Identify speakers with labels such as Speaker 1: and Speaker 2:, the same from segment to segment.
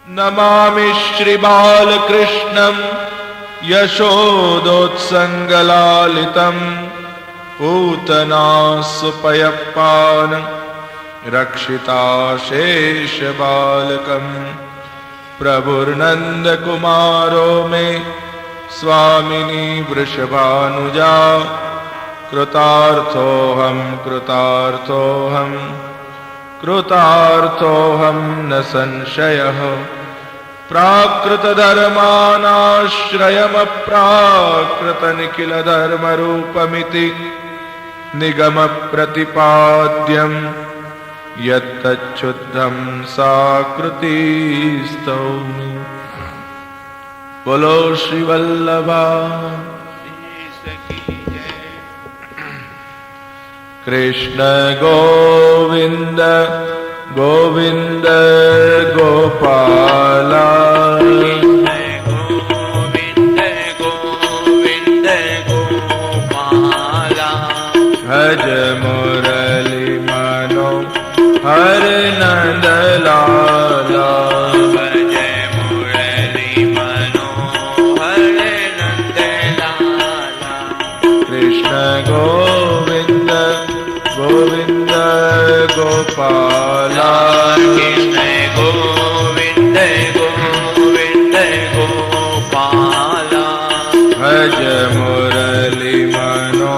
Speaker 1: नमामि श्रीबालकृष्णं यशोदोत्सङ्गलालितं पूतना सुपयप्पान रक्षिताशेषबालकं प्रभुर्नन्दकुमारो मे स्वामिनी वृषभानुजा कृतार्थोऽहं न संशयः प्राकृतधर्मानाश्रयमप्राकृतनिखिलधर्मरूपमिति निगमप्रतिपाद्यं यत्तच्छुद्धं साकृतिस्तौमि। बोलो श्री वल्लभा कृष्ण गोविंद गोविंद गोपाला
Speaker 2: गोविंद गोविंद गोपाला
Speaker 1: भज मुरली मनो हर नंद लाला
Speaker 2: भज मुरली मनो हर नंद लाला
Speaker 1: कृष्ण गोविंद गोविंद गोपाला
Speaker 2: कृष्ण गोविंद गोविंद गोपाला
Speaker 1: भज मुरली मनो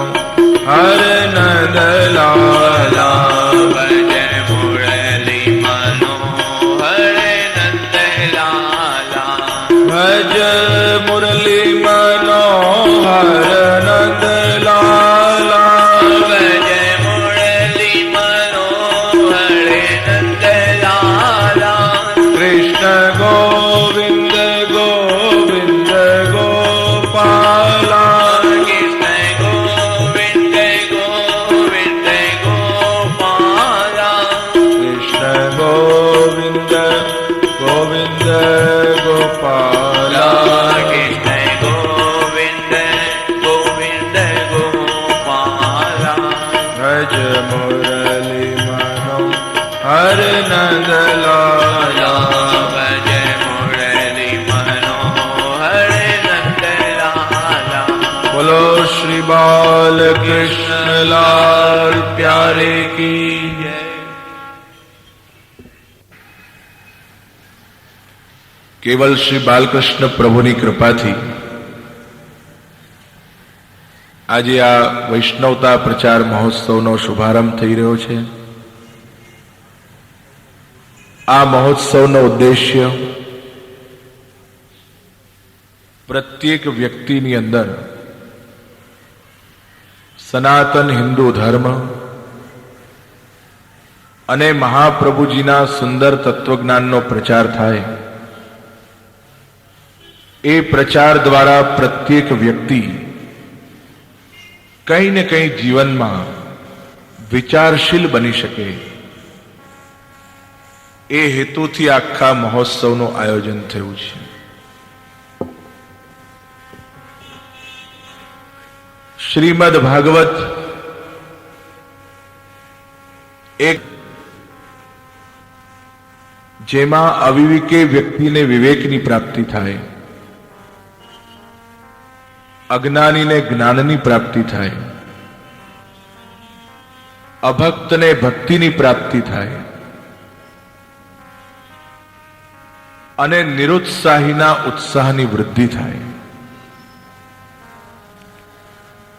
Speaker 1: हर नंद लाला
Speaker 2: भज मुरली मनो हर नंद लाला
Speaker 1: भज मुरली मनो हर नंद लाला
Speaker 2: भज मुरली मनो हर नंद लाला
Speaker 1: कृष्ण गोविंद गोविंद गोपाला
Speaker 2: कृष्ण गोविंद गोविंद गोपाला
Speaker 1: कृष्ण गोविंद गोविंद गोपाला
Speaker 2: कृष्ण गोविंद गोविंद गोपाला
Speaker 1: भज मुरली मनो हर नंद लाला
Speaker 2: भज मुरली मनो हर नंद लाला
Speaker 1: बोलो श्री बाल कृष्ण लाल प्यारे की जय। કેવલ શ્રી બાલકૃષ્ણ પ્રભુની કૃપાથી આજે આ વૈષ્ણવતા પ્રચાર મહોત્સવનો શુભારંભ થઈ રહ્યો છે। આ મહોત્સવનો ઉદ્દેશ્ય પ્રત્યેક વ્યક્તિની અંદર સનાતન હિન્દુ ધર્મ અને મહાપ્રભુજીના સુંદર તત્વજ્ઞાનનો પ્રચાર થાય। એ પ્રચાર દ્વારા પ્રત્યેક વ્યક્તિ કંઈ ને કંઈ જીવનમાં વિચારશીલ બની શકે, એ હેતુથી આખા મહોત્સવનું આયોજન થયું છે। શ્રીમદ ભાગવત એક જેમાં અવિવેકે વ્યક્તિને વિવેકની પ્રાપ્તિ થાય, અજ્ઞાનીને જ્ઞાનની પ્રાપ્તિ થાય, અભક્તને ભક્તિની પ્રાપ્તિ થાય અને નિરુત્સાહીના ઉત્સાહની વૃદ્ધિ થાય।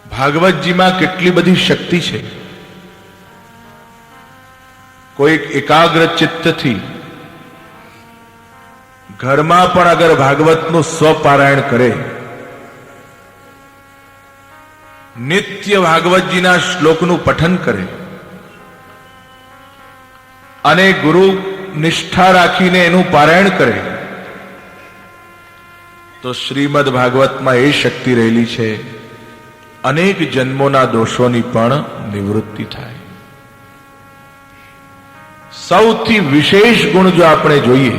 Speaker 1: ભાગવતજીમાં કેટલી બધી શક્તિ છે। કોઈ એકાગ્ર ચિત્તથી ઘરમાં પણ અગર ભાગવતનું સ્વપારાયણ કરે, નિત્ય ભાગવતજીના શ્લોકનું પઠન કરે અને ગુરુ નિષ્ઠા રાખીને એનું પારાયણ કરે, તો શ્રીમદ ભાગવતમાં એ શક્તિ રહેલી છે, અનેક જન્મોના દોષોની પણ નિવૃત્તિ થાય। સૌથી વિશેષ ગુણ જો આપણે જોઈએ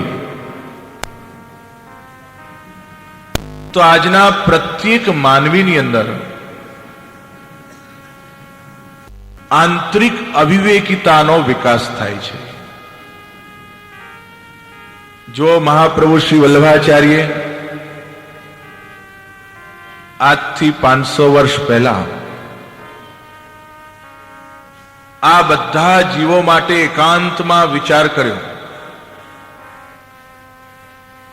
Speaker 1: તો આજના પ્રત્યેક માનવીની અંદર આંતરિક અવિવેકિતાનો વિકાસ થાય છે। જો મહાપ્રભુ શ્રી વલ્લભાચાર્ય આજથી 500 વર્ષ પહેલા આ બધા જીવો માટે એકાંતમાં વિચાર કર્યો.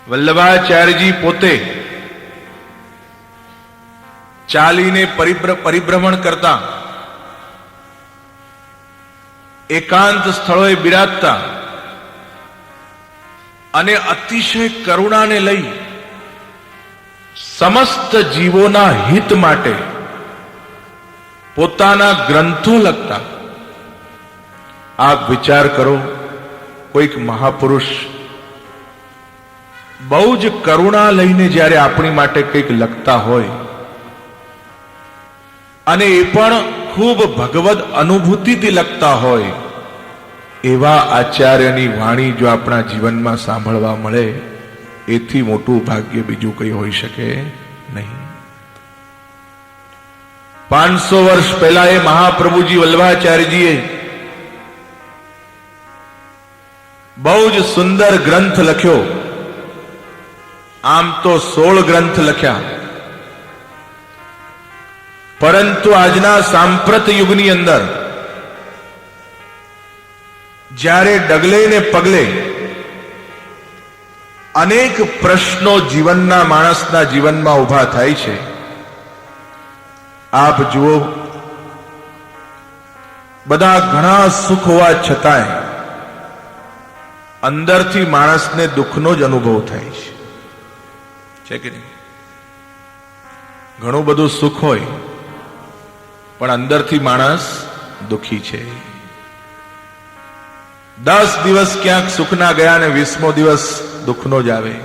Speaker 1: વલ્લભાચાર્યજી પોતે ચાલીને પરિભ્રમણ કરતા, એકાંત સ્થળોએ બિરાજતા અને અતિશય કરુણાને લઈ સમસ્ત જીવોના હિત માટે પોતાના ગ્રંથો લખતા. આપ વિચાર કરો, કોઈક મહાપુરુષ બહુ જ કરુણા લઈને જ્યારે આપણી માટે કંઈક લખતા હોય, અને એ પણ ખૂબ ભગવદ અનુભૂતિથી લખતા હોય, એવા આચાર્યની વાણી જો આપણા જીવનમાં સાંભળવા મળે, એથી મોટું ભાગ્ય બીજું કંઈ હોઈ શકે નહીં. 500 વર્ષ પહેલા એ મહાપ્રભુજી વલ્લભાચાર્યજીએ બહુ જ સુંદર ગ્રંથ લખ્યો. આમ તો 16 ગ્રંથ લખ્યા, પરંતુ આજના સાંપ્રત યુગની અંદર જ્યારે ડગલે ને પગલે અનેક પ્રશ્નો જીવનના માણસના જીવનમાં ઉભા થાય છે. આપ જુઓ, બધા ઘણા સુખ હોવા છતાંય અંદરથી માણસને દુઃખનો જ અનુભવ થાય છે કે નહીં? ઘણું બધું સુખ હોય પણ અંદરથી માણસ દુઃખી છે. 10 દિવસ ક્યાંક સુખના ગયા અને 20મો દિવસ દુઃખનો જ આવે.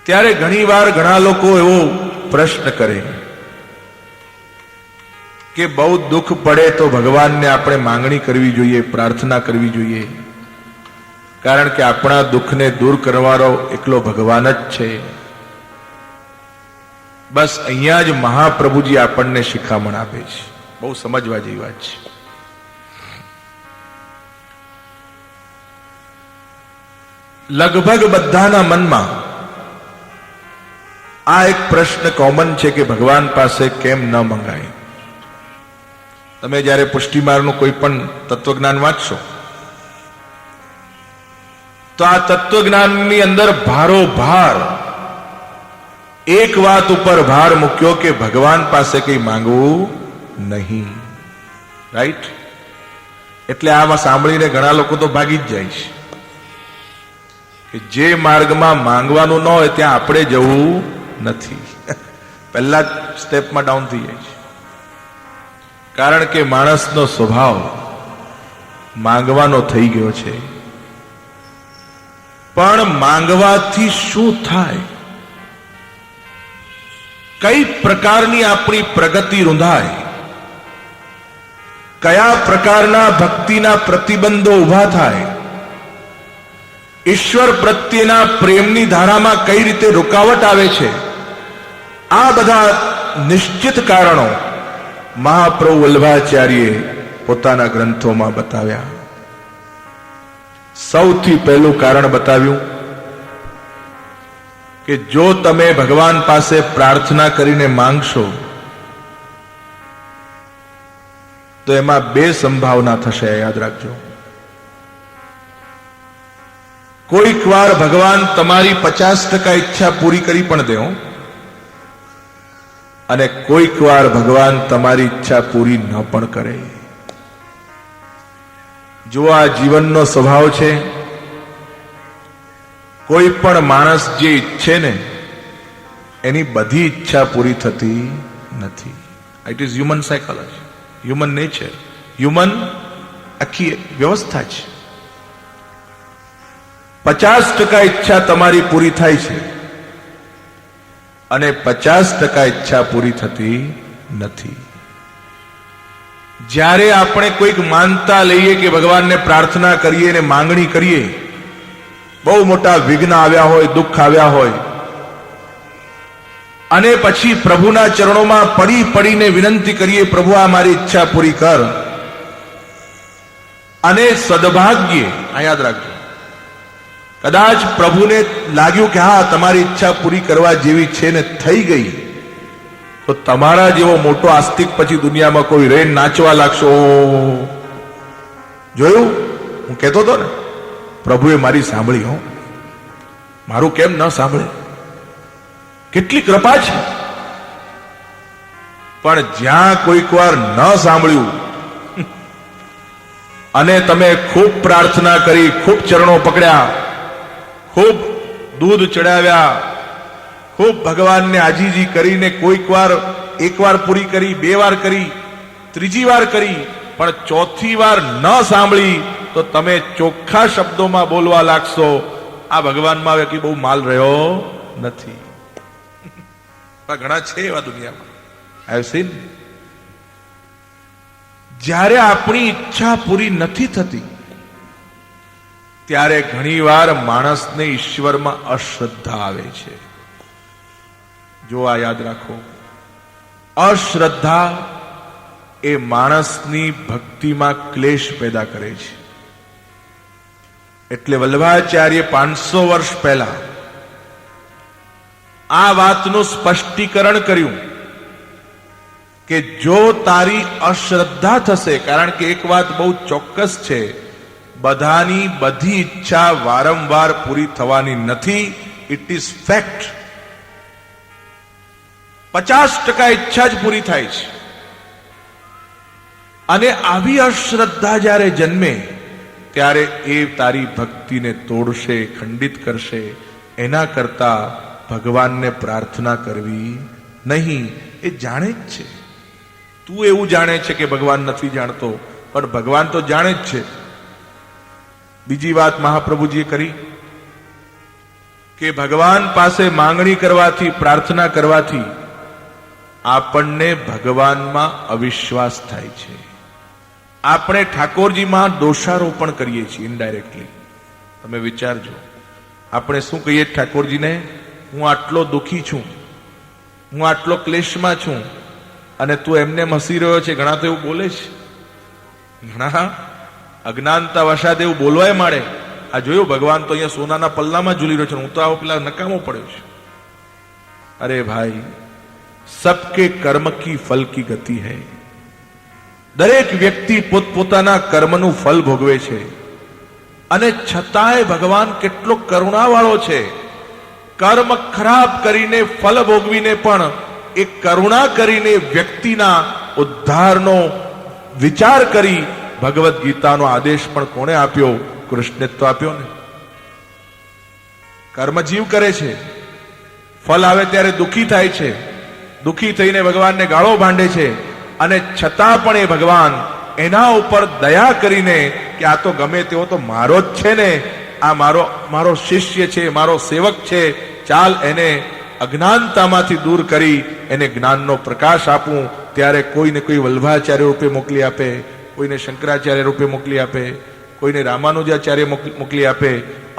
Speaker 1: ત્યારે ઘણીવાર ઘણા લોકો એવો પ્રશ્ન કરે કે બહુ દુઃખ પડે તો ભગવાનને આપણે માંગણી કરવી જોઈએ, પ્રાર્થના કરવી જોઈએ, કારણ કે આપણા દુઃખને દૂર કરવાનો એકલો ભગવાન જ છે. બસ અહીંયા જ મહાપ્રભુજી આપણને શિખામણ આપે છે. બહુ સમજવા જેવી વાત છે. લગભગ બધાના મનમાં આ એક પ્રશ્ન કોમન છે કે ભગવાન પાસે કેમ ન મંગાય. તમે જ્યારે પુષ્ટિમાર્ગનું કોઈ પણ તત્વજ્ઞાન વાંચશો તો આ તત્વજ્ઞાનની અંદર ભારોભાર એક વાત ઉપર ભાર મૂક્યો કે ભગવાન પાસે કંઈ માંગવું નહીં. રાઈટ? એટલે આમાં સાંભળીને ઘણા લોકો તો ભાગી જ જાય છે કે જે માર્ગમાં માંગવાનું ન હોય ત્યાં આપણે જવું નથી. પહેલા જ સ્ટેપમાં ડાઉન થઈ જાય છે. કારણ કે માણસનો સ્વભાવ માંગવાનો થઈ ગયો છે. પણ માંગવાથી શું થાય? કઈ પ્રકારની આપણી પ્રગતિ રૂંધાય? કયા પ્રકારના ભક્તિના પ્રતિબંધો ઉભા થાય? ઈશ્વર પ્રત્યેના પ્રેમની ધારામાં કઈ રીતે રૂકાવટ આવે છે? આ બધા નિશ્ચિત કારણો મહાપ્રભુ વલ્લભાચાર્યે પોતાના ગ્રંથોમાં બતાવ્યા. સૌથી પહેલું કારણ બતાવ્યું કે જો તમે ભગવાન પાસે પ્રાર્થના કરીને માંગશો તો એમાં 2 સંભાવના થશે. યાદ રાખજો. કોઈક વાર ભગવાન તમારી 50% ઈચ્છા પૂરી કરી પણ દે, અને કોઈક વાર ભગવાન તમારી ઈચ્છા પૂરી ન પણ કરે. જો આ જીવનનો સ્વભાવ છે. કોઈ પણ માણસ જે ઈચ્છે ને એની બધી ઈચ્છા પૂરી થતી નથી. It is human psychology, human nature, human આખી વ્યવસ્થા છે. 50% ઈચ્છા તમારી પૂરી થાય છે અને 50% ઈચ્છા પૂરી થતી નથી. જ્યારે આપણે કોઈક માનતા લઈએ કે ભગવાનને પ્રાર્થના કરીએ ને માંગણી કરીએ, બહુ મોટા વિઘ્ન આવ્યા હોય, દુઃખ આવ્યા હોય, અને પછી પ્રભુના ચરણોમાં પડી પડીને વિનંતી કરીએ, પ્રભુ આ મારી ઈચ્છા પૂરી કર, અને સદભાગ્યે, આ યાદ રાખજો, કદાચ પ્રભુને લાગ્યું કે હા તમારી ઈચ્છા પૂરી કરવા જેવી છે ને થઈ ગઈ, તો તમારા જેવો મોટો આસ્તિક પછી દુનિયામાં કોઈ રે નાચવા લાગશો. જોયું, હું કહેતો હતો ને, પ્રભુએ મારી સાંભળી. હો, મારું કેમ ન સાંભળે? કેટલી કૃપા છે. પણ જ્યાં કોઈક વાર ન સાંભળ્યું અને તમે ખૂબ પ્રાર્થના કરી, ખૂબ ચરણો પકડ્યા, ખૂબ દૂધ ચડાવ્યા, ખૂબ ભગવાનને આજીજી કરીને કોઈક વાર એક વાર પૂરી કરી, બે વાર કરી, ત્રીજી વાર કરી, પણ ચોથી વાર ન સાંભળી તો તમે ચોખ્ખા શબ્દોમાં બોલવા લાગશો, આ ભગવાનમાં હવે બહુ માલ રહ્યો નથી. ઘણા છે એવા દુનિયામાં. I have seen. જ્યારે આપણી ઈચ્છા પૂરી નથી થતી ત્યારે ઘણીવાર માણસને ઈશ્વરમાં અશ્રદ્ધા આવે છે. જો આ યાદ રાખો, અશ્રદ્ધા એ માણસની ભક્તિમાં ક્લેશ પેદા કરે છે. એટલે વલ્લભાચાર્ય 500 વર્ષ પહેલા આ વાતનું સ્પષ્ટીકરણ કર્યું કે જો તારી અશ્રદ્ધા થશે, કારણ કે એક વાત બહુ ચોક્કસ છે, બધાની બધી ઈચ્છા વારંવાર પૂરી થવાની નથી. It is fact. 50% ઈચ્છા જ પૂરી થાય છે. અને આવી અશ્રદ્ધા જ્યારે જન્મે ત્યારે એ તારી ભક્તિને તોડશે, ખંડિત કરશે. એના કરતા ભગવાનને પ્રાર્થના કરવી નહીં. એ જાણે જ છે. તું એવું જાણે છે કે ભગવાન નથી જાણતો, પણ ભગવાન તો જાણે જ છે. બીજી વાત મહાપ્રભુજીએ કરી કે ભગવાન પાસે માંગણી કરવાથી, પ્રાર્થના કરવાથી આપણને ભગવાનમાં અવિશ્વાસ થાય છે. આપણે ઠાકોરજીમાં દોષારોપણ કરીએ છીએ ઇનડાયરેક્ટલી. તમે વિચારજો, આપણે શું કહીએ ઠાકોરજીને? હું આટલો દુઃખી છું, હું આટલો ક્લેશમાં છું, અને તું એમને હસી રહ્યો છે. ઘણા તો એવું બોલે છે, ઘણા અજ્ઞાનતા વશાત એવું બોલવાય માંડે. આ જોયું, ભગવાન તો અહીંયા સોનાના પલ્લામાં ઝૂલી રહ્યો છે, હું તો આવો પેલા નકામો પડ્યો છું. અરે ભાઈ, સબકે કર્મ કી ફલ કી ગતિ હૈ. દરેક વ્યક્તિ પોતપોતાના કર્મનું ફલ ભોગવે છે, અને છતાંય ભગવાન કેટલો કરુણાવાળો છે. કર્મ ખરાબ કરીને, ફલ ભોગવીને પણ એ કરુણા કરીને વ્યક્તિના ઉદ્ધારનો વિચાર કરી ભગવદ્ ગીતાનો આદેશ પણ કોણે આપ્યો? કૃષ્ણે તો આપ્યો ને. કર્મ જીવ કરે છે, ફલ આવે ત્યારે દુઃખી થાય છે, દુઃખી થઈને ભગવાનને ગાળો ભાંડે છે, અને છતાં પણ એ ભગવાન એના ઉપર દયા કરીને કે આ તો ગમે તેવો તો મારો જ છે ને, આ મારો શિષ્ય છે, મારો સેવક છે, ચાલ એને અજ્ઞાનતામાંથી દૂર કરી એને જ્ઞાનનો પ્રકાશ આપું. ત્યારે કોઈને કોઈ વલ્લભાચાર્ય રૂપે મોકલી આપે, કોઈને શંકરાચાર્ય રૂપે મોકલી આપે, કોઈને રામાનુજાચાર્ય મોકલી આપે,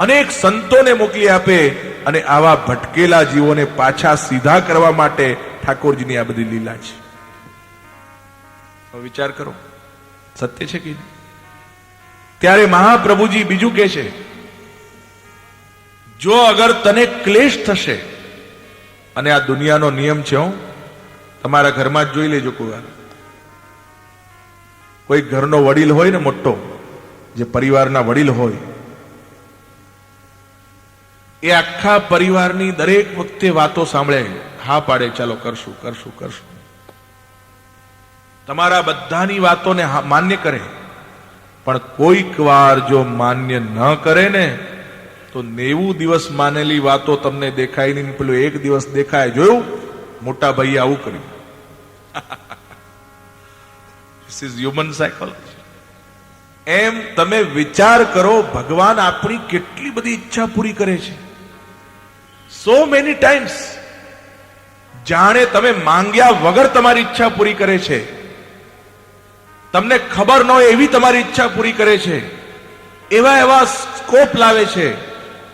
Speaker 1: અનેક સંતોને મોકલી આપે. અને આવા ભટકેલા જીવોને પાછા સીધા કરવા માટે ઠાકોરજીની આ બધી લીલા છે. વિચાર કરો, સત્ય છે કે? ત્યારે મહાપ્રભુજી બીજું કહે છે, જો અગર તને ક્લેશ થશે, અને આ દુનિયાનો નિયમ છે, તમારા ઘરમાં જ જોઈ લેજો. કોઈ ઘરનો વડીલ હોય ને, મોટો જે પરિવારના વડીલ હોય, એ આખા પરિવારની દરેક વખતે વાતો સાંભળે, હા પાડે, ચાલો કરશું કરશું કરશું. તમારા બધાની વાતોને માન્ય કરે. પણ કોઈક વાર જો માન્ય ન કરે ને, તો 90 દિવસ માનેલી વાતો તમને દેખાય નહીં, પેલું એક દિવસ દેખાય. જોયું, મોટા ભાઈએ આવું કર્યું. This is human psychology. એમ તમે વિચાર કરો, ભગવાન આપણી કેટલી બધી ઈચ્છા પૂરી કરે છે. So many times. જાણે તમે માંગ્યા વગર તમારી ઈચ્છા પૂરી કરે છે. તમને ખબર ન હોય એવી તમારી ઈચ્છા પૂરી કરે છે. એવા એવા સ્કોપ લાવે છે.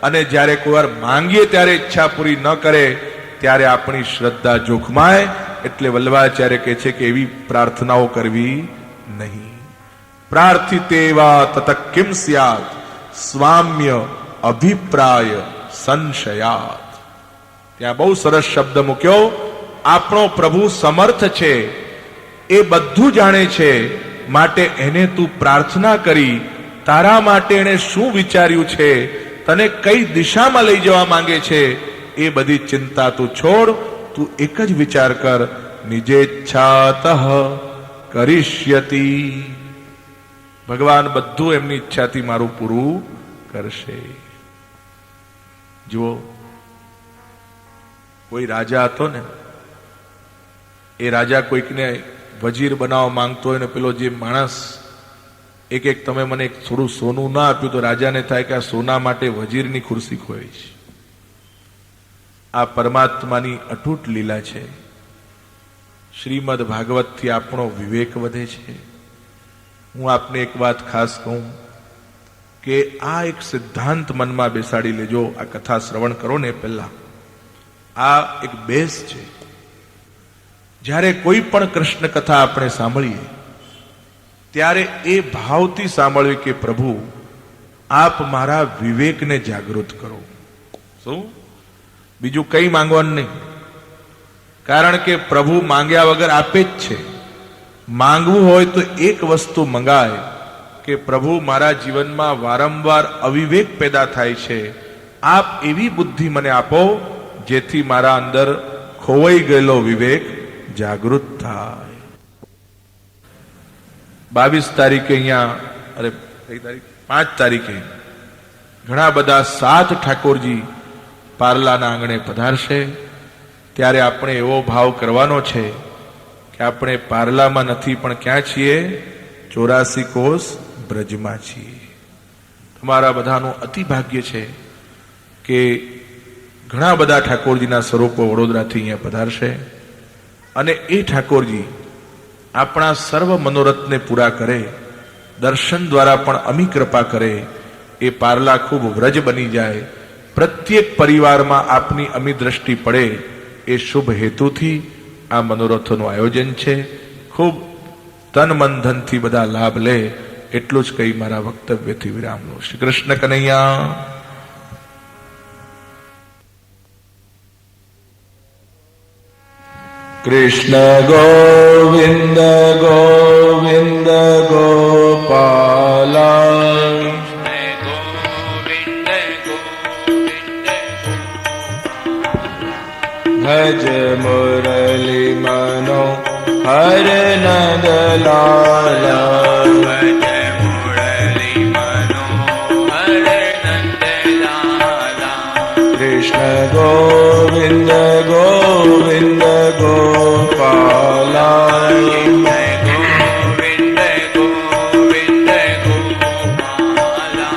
Speaker 1: અને જ્યારે કોઈ વાર માંગીએ ત્યારે ઈચ્છા પૂરી ન કરે ત્યારે આપણી શ્રદ્ધા જોખમાય. એટલે વલ્લભાચાર્ય કહે છે કે એવી પ્રાર્થનાઓ કરવી નહીં. પ્રાર્થિતેવા તત કિમ સ્યાત સ્વામ્ય અભિપ્રાય સંશયાત. ત્યાં બહુ સરસ શબ્દ મૂક્યો. આપણો પ્રભુ સમર્થ છે, એ બધું જાણે છે, માટે એને તું પ્રાર્થના કરી, તારા માટે એને શું વિચાર્યું છે, તને કઈ દિશામાં લઈ જવા માંગે છે, એ બધી ચિંતા તું છોડ. તું એક જ વિચાર કર, નિજેચ્છાતઃ કરિષ્યતિ. ભગવાન બધું એમની ઈચ્છાથી મારું પૂરું કરશે. જુઓ, કોઈ રાજા હતો ને, એ રાજા કોઈકને વજીર બનાવવા માંગતો હોય ને પેલો જે માણસ એક તમે મને એક થોડું સોનું ના આપ્યું તો રાજાને થાય કે આ સોના માટે વજીરની ખુરશી ખોઈ છે. આ પરમાત્માની અતૂટ લીલા છે. શ્રીમદ ભાગવતથી આપણો વિવેક વધે છે. હું આપને એક વાત ખાસ કહું કે આ એક સિદ્ધાંત મનમાં બેસાડી લેજો. આ કથા શ્રવણ કરો ને પહેલા આ એક બેઝ છે. જ્યારે કોઈ પણ કૃષ્ણ કથા આપણે સાંભળીએ ત્યારે એ ભાવથી સાંભળવી કે પ્રભુ આપ મારા વિવેકને જાગૃત કરો. શું? બીજું કઈ માંગવાનું નહીં. કારણ કે પ્રભુ માંગ્યા વગર આપે જ છે. માંગવું હોય તો એક વસ્તુ મંગાય કે પ્રભુ મારા જીવનમાં વારંવાર અવિવેક પેદા થાય છે, આપ એવી બુદ્ધિ મને આપો જેથી મારા અંદર ખોવાઈ ગયેલો વિવેક જાગૃત થાય. 22 તારીખે અહીંયા, અરે કઈ તારીખ, 5 તારીખે ઘણા બધા 7 ઠાકોરજી પાર્લાના આંગણે પધારશે. ત્યારે આપણે એવો ભાવ કરવાનો છે કે આપણે પાર્લામાં નથી પણ ક્યાં છીએ? 84 કોષ બ્રજમાં છીએ. તમારા બધાનું અતિ ભાગ્ય છે કે ઘણા બધા ઠાકોરજીના સ્વરૂપો વડોદરાથી અહીંયા પધારશે અને એ ઠાકોરજી આપણા સર્વ મનોરથને પૂરા કરે, દર્શન દ્વારા પણ અમી કૃપા કરે, એ પાર્લા ખૂબ વ્રજ બની જાય, પ્રત્યેક પરિવારમાં આપની અમી દ્રષ્ટિ પડે, એ શુભ હેતુથી આ મનોરથોનું આયોજન છે. ખૂબ તન મન ધનથી બધા લાભ લે એટલું જ કહી મારા વક્તવ્યથી વિરામ લો. શ્રી કૃષ્ણ કનૈયા. કૃષ્ણ ગોવિંદ ગોવિંદ ગોપાલા. ભજ મુરલી મનો હર નંદ લાલા.
Speaker 2: ભજ મુરલી મનો હર નંદ લાલા.
Speaker 1: કૃષ્ણ ગોવિંદ ગોવિંદ ગોપાલા.
Speaker 2: ગોવિંદ ગોવિંદ ગોપાલા.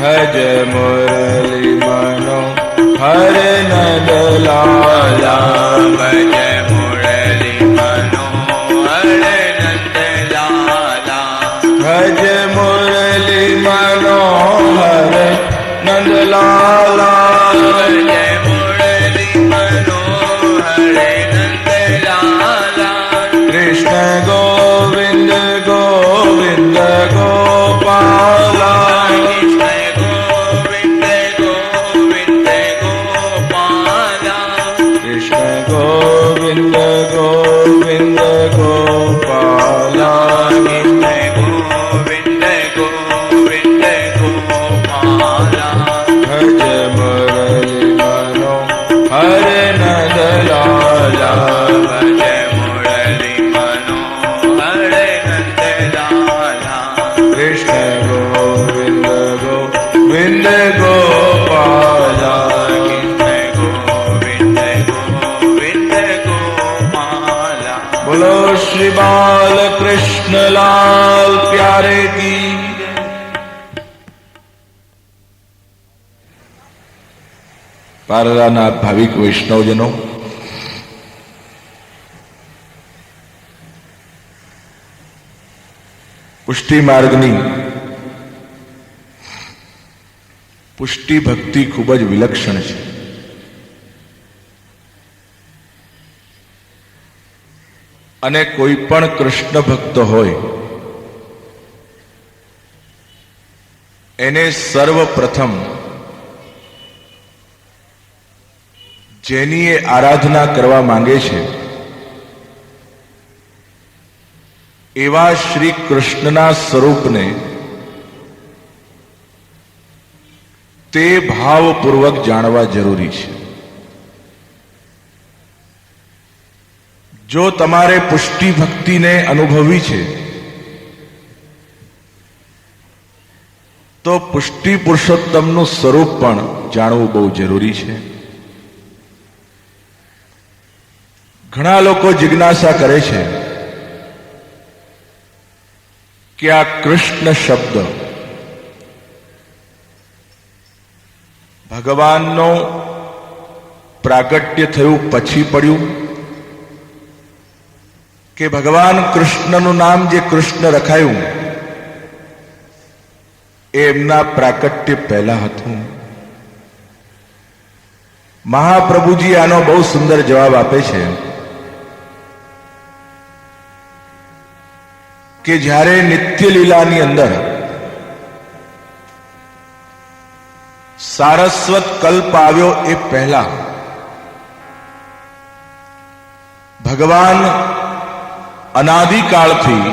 Speaker 1: ભજ મુરલી મનો હર નંદ લાલા.
Speaker 2: ભજ મુરલી મનો હર નંદ લાલા.
Speaker 1: ભજ મુરલી મનો હર નંદ લાલા.
Speaker 2: ભજ મુરલી મનો હર નંદ લાલા.
Speaker 1: કૃષ્ણ ગોવિંદ ગોવિંદ ગોપાલા.
Speaker 2: કૃષ્ણ ગોવિંદ ગોવિંદ ગોપાલા.
Speaker 1: કૃષ્ણ ગોવિંદ ગોવિંદ ગોપાલા.
Speaker 2: કૃષ્ણ ગોવિંદ ગોવિંદ ગોપાલા.
Speaker 1: ભજ મુરલી મનો હર નંદ લાલા.
Speaker 2: ભજ મુરલી મનો હર નંદ લાલા.
Speaker 1: કૃષ્ણ ગોવિંદ ગોવિંદ ગોપાલા.
Speaker 2: કૃષ્ણ ગોવિંદ ગોવિંદ ગોપાલા.
Speaker 1: બોલો શ્રી બાલ કૃષ્ણ લાલ પ્યારે કી. પારલાના ભાવિક વૈષ્ણવજનો, પુષ્ટિ માર્ગની પુષ્ટિ ભક્તિ ખૂબ જ વિલક્ષણ છે. અને કોઈ પણ કૃષ્ણ ભક્ત હોય એને સર્વપ્રથમ જેની એ આરાધના કરવા માંગે છે એવા શ્રી કૃષ્ણના સ્વરૂપને તે ભાવપૂર્વક જાણવા જરૂરી છે. જો તમારે પુષ્ટિ ભક્તિને અનુભવવી છે તો પુષ્ટિ પુરુષોત્તમનું સ્વરૂપ પણ જાણવું બહુ જરૂરી છે. ઘણા લોકો જિજ્ઞાસા કરે છે કે આ કૃષ્ણ શબ્દ ભગવાનનો પ્રાગટ્ય થયું પછી પડ્યું કે ભગવાન કૃષ્ણનું નામ જે કૃષ્ણ રખાયું એ એમના પ્રાગટ્ય પહેલા હતું. મહાપ્રભુજી આનો બહુ સુંદર જવાબ આપે છે કે જ્યારે નિત્ય લીલાની અંદર સારસ્વત કલ્પ આવ્યો એ પહેલા ભગવાન અનાદિકાળથી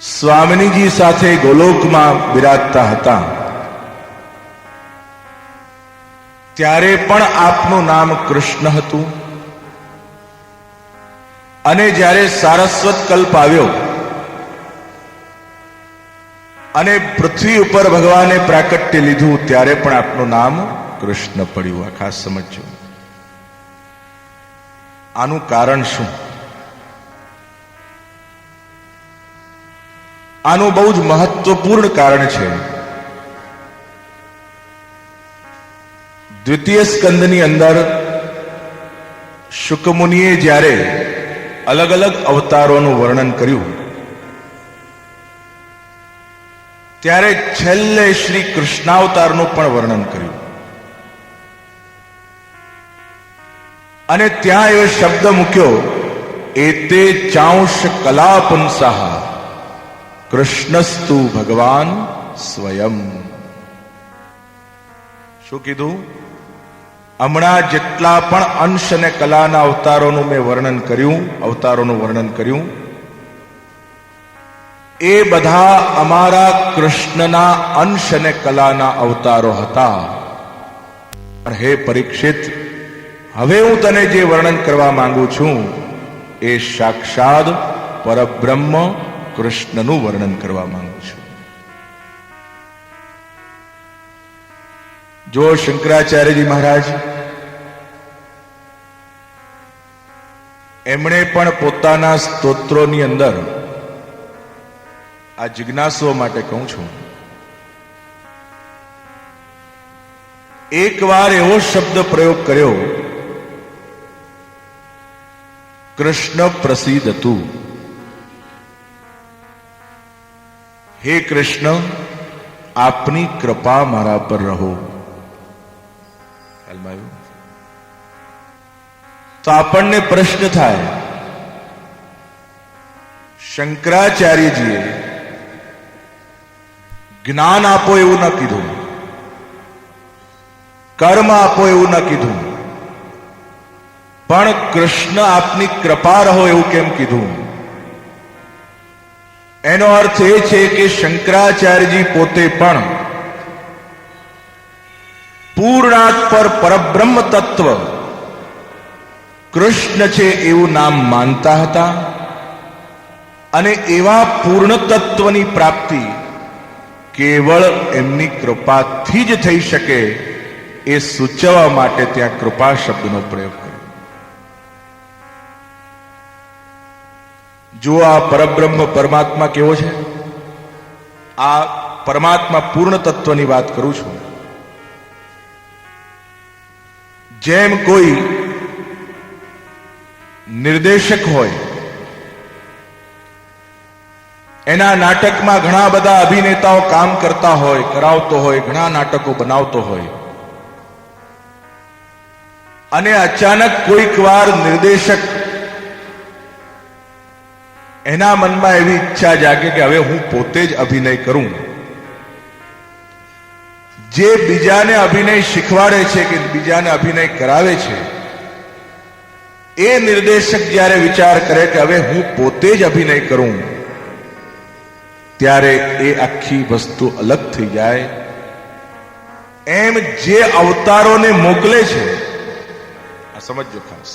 Speaker 1: સ્વામિનીજી સાથે ગોલોકમાં બિરાજતા હતા. ત્યારે પણ આપનું નામ કૃષ્ણ હતું અને જ્યારે સારસ્વત કલ્પ આવ્યો અને પૃથ્વી ઉપર ભગવાને પ્રાકટ્ય લીધું ત્યારે પણ આપનું નામ કૃષ્ણ પડ્યું. આ ખાસ સમજો. આનું કારણ શું? આનું બહુ જ મહત્વપૂર્ણ કારણ છે. દ્વિતીય સ્કંદની અંદર શુકમુનિએ જ્યારે અલગ અલગ અવતારોનું વર્ણન કર્યું ત્યારે છેલ્લે શ્રી કૃષ્ણાવતારનું પણ વર્ણન કર્યું અને ત્યાં એવો શબ્દ મૂક્યો એતે ચાંશ કલાપુંસાહ કૃષ્ણસ્તુ ભગવાન સ્વયં. શું કીધું? હમણાં જેટલા પણ અંશ અને કલાના અવતારોનું મેં વર્ણન કર્યું, અવતારોનું વર્ણન કર્યું, એ બધા અમારા કૃષ્ણના અંશ અને કલાના અવતારો હતા. પણ હે પરીક્ષિત, હવે હું તને જે વર્ણન કરવા માંગુ છું એ સાક્ષાત પરબ્રહ્મ કૃષ્ણનું વર્ણન કરવા માંગુ છું. જો શંકરાચાર્યજી મહારાજ એમણે પણ પોતાના સ્તોત્રોની અંદર આ જિજ્ઞાસુઓ માટે કહું છું, એક વાર એવો શબ્દ પ્રયોગ કર્યો કૃષ્ણ પ્રસિદ્ધતું. હે કૃષ્ણ, આપની કૃપા મારા પર રહો. તો આપણને પ્રશ્ન થાય, શંકરાચાર્યજીએ જ્ઞાન આપો એવું ન કીધું, કર્મ આપો એવું ન કીધું, પણ કૃષ્ણ આપની કૃપા રહો એવું કેમ કીધું? એનો અર્થ એ છે કે શંકરાચાર્યજી પોતે પણ પૂર્ણાત્પર પરબ્રહ્મ તત્વ કૃષ્ણ છે એવું નામ માનતા હતા અને એવા પૂર્ણ તત્વની પ્રાપ્તિ કેવળ એમની કૃપાથી જ થઈ શકે એ સૂચવવા માટે ત્યાં કૃપા શબ્દનો પ્રયોગ કર્યો. જો આ પરબ્રહ્મ પરમાત્મા કેવો છે? આ પરમાત્મા પૂર્ણ તત્વની વાત કરું છું. જેમ કોઈ નિર્દેશક હોય, એના નાટકમાં ઘણા બધા અભિનેતાઓ કામ કરતા હોય, કરાવતો હોય, ઘણા નાટકો બનાવતો હોય અને અચાનક કોઈક વાર નિર્દેશક એના મનમાં એવી ઈચ્છા જાગે કે હવે હું પોતે જ અભિનય કરું. જે બીજાને અભિનય શીખવાડે છે કે બીજાને અભિનય કરાવે છે, એ નિર્દેશક જ્યારે વિચાર કરે કે હવે હું પોતે જ અભિનય કરું, ત્યારે એ આખી વસ્તુ અલગ થઈ જાય. એમ જે અવતારોને મોકલે છે, આ સમજો ખાસ,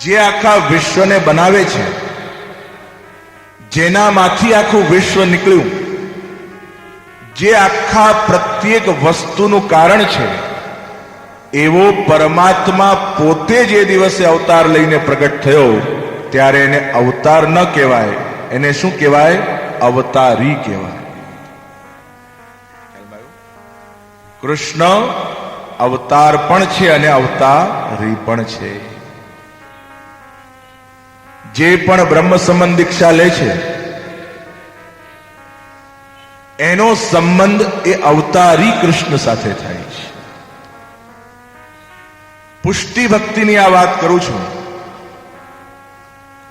Speaker 1: જે આખા વિશ્વને બનાવે છે, જેનામાંથી આખું વિશ્વ નીકળ્યું, જે આખા પ્રત્યેક વસ્તુનું કારણ છે, એવો પરમાત્મા પોતે જે દિવસે અવતાર લઈને પ્રગટ થયો, ત્યારે એને અવતાર ન કહેવાય, એને શું કહેવાય? અવતારી કહેવાય. કૃષ્ણ અવતાર પણ છે અને અવતારી પણ છે. જે પણ બ્રહ્મ સંબંધ દીક્ષા લે છે, એનો સંબંધ એ અવતારી કૃષ્ણ સાથે થાય છે. પુષ્ટિ ભક્તિની આ વાત કરું છું,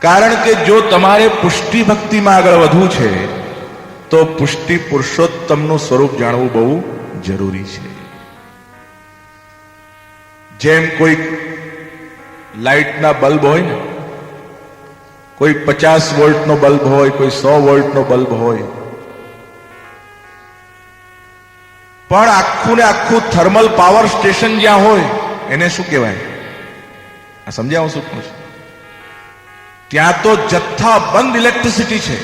Speaker 1: કારણ કે જો તમારે પુષ્ટિ ભક્તિમાં આગળ વધવું છે, તો પુષ્ટિ પુરુષોત્તમનું સ્વરૂપ જાણવું બહુ જરૂરી છે. જેમ કોઈ લાઇટના બલ્બ હોય ને, કોઈ 50 વોલ્ટનો બલ્બ હોય, કોઈ 100 વોલ્ટનો બલ્બ હોય, પણ આખું ને આખું થર્મલ પાવર સ્ટેશન જ્યાં હોય, એને શું કહેવાય? આ સમજાવું શું કહું છું? ત્યાં તો જથ્થાબંધ ઇલેક્ટ્રિસિટી છે.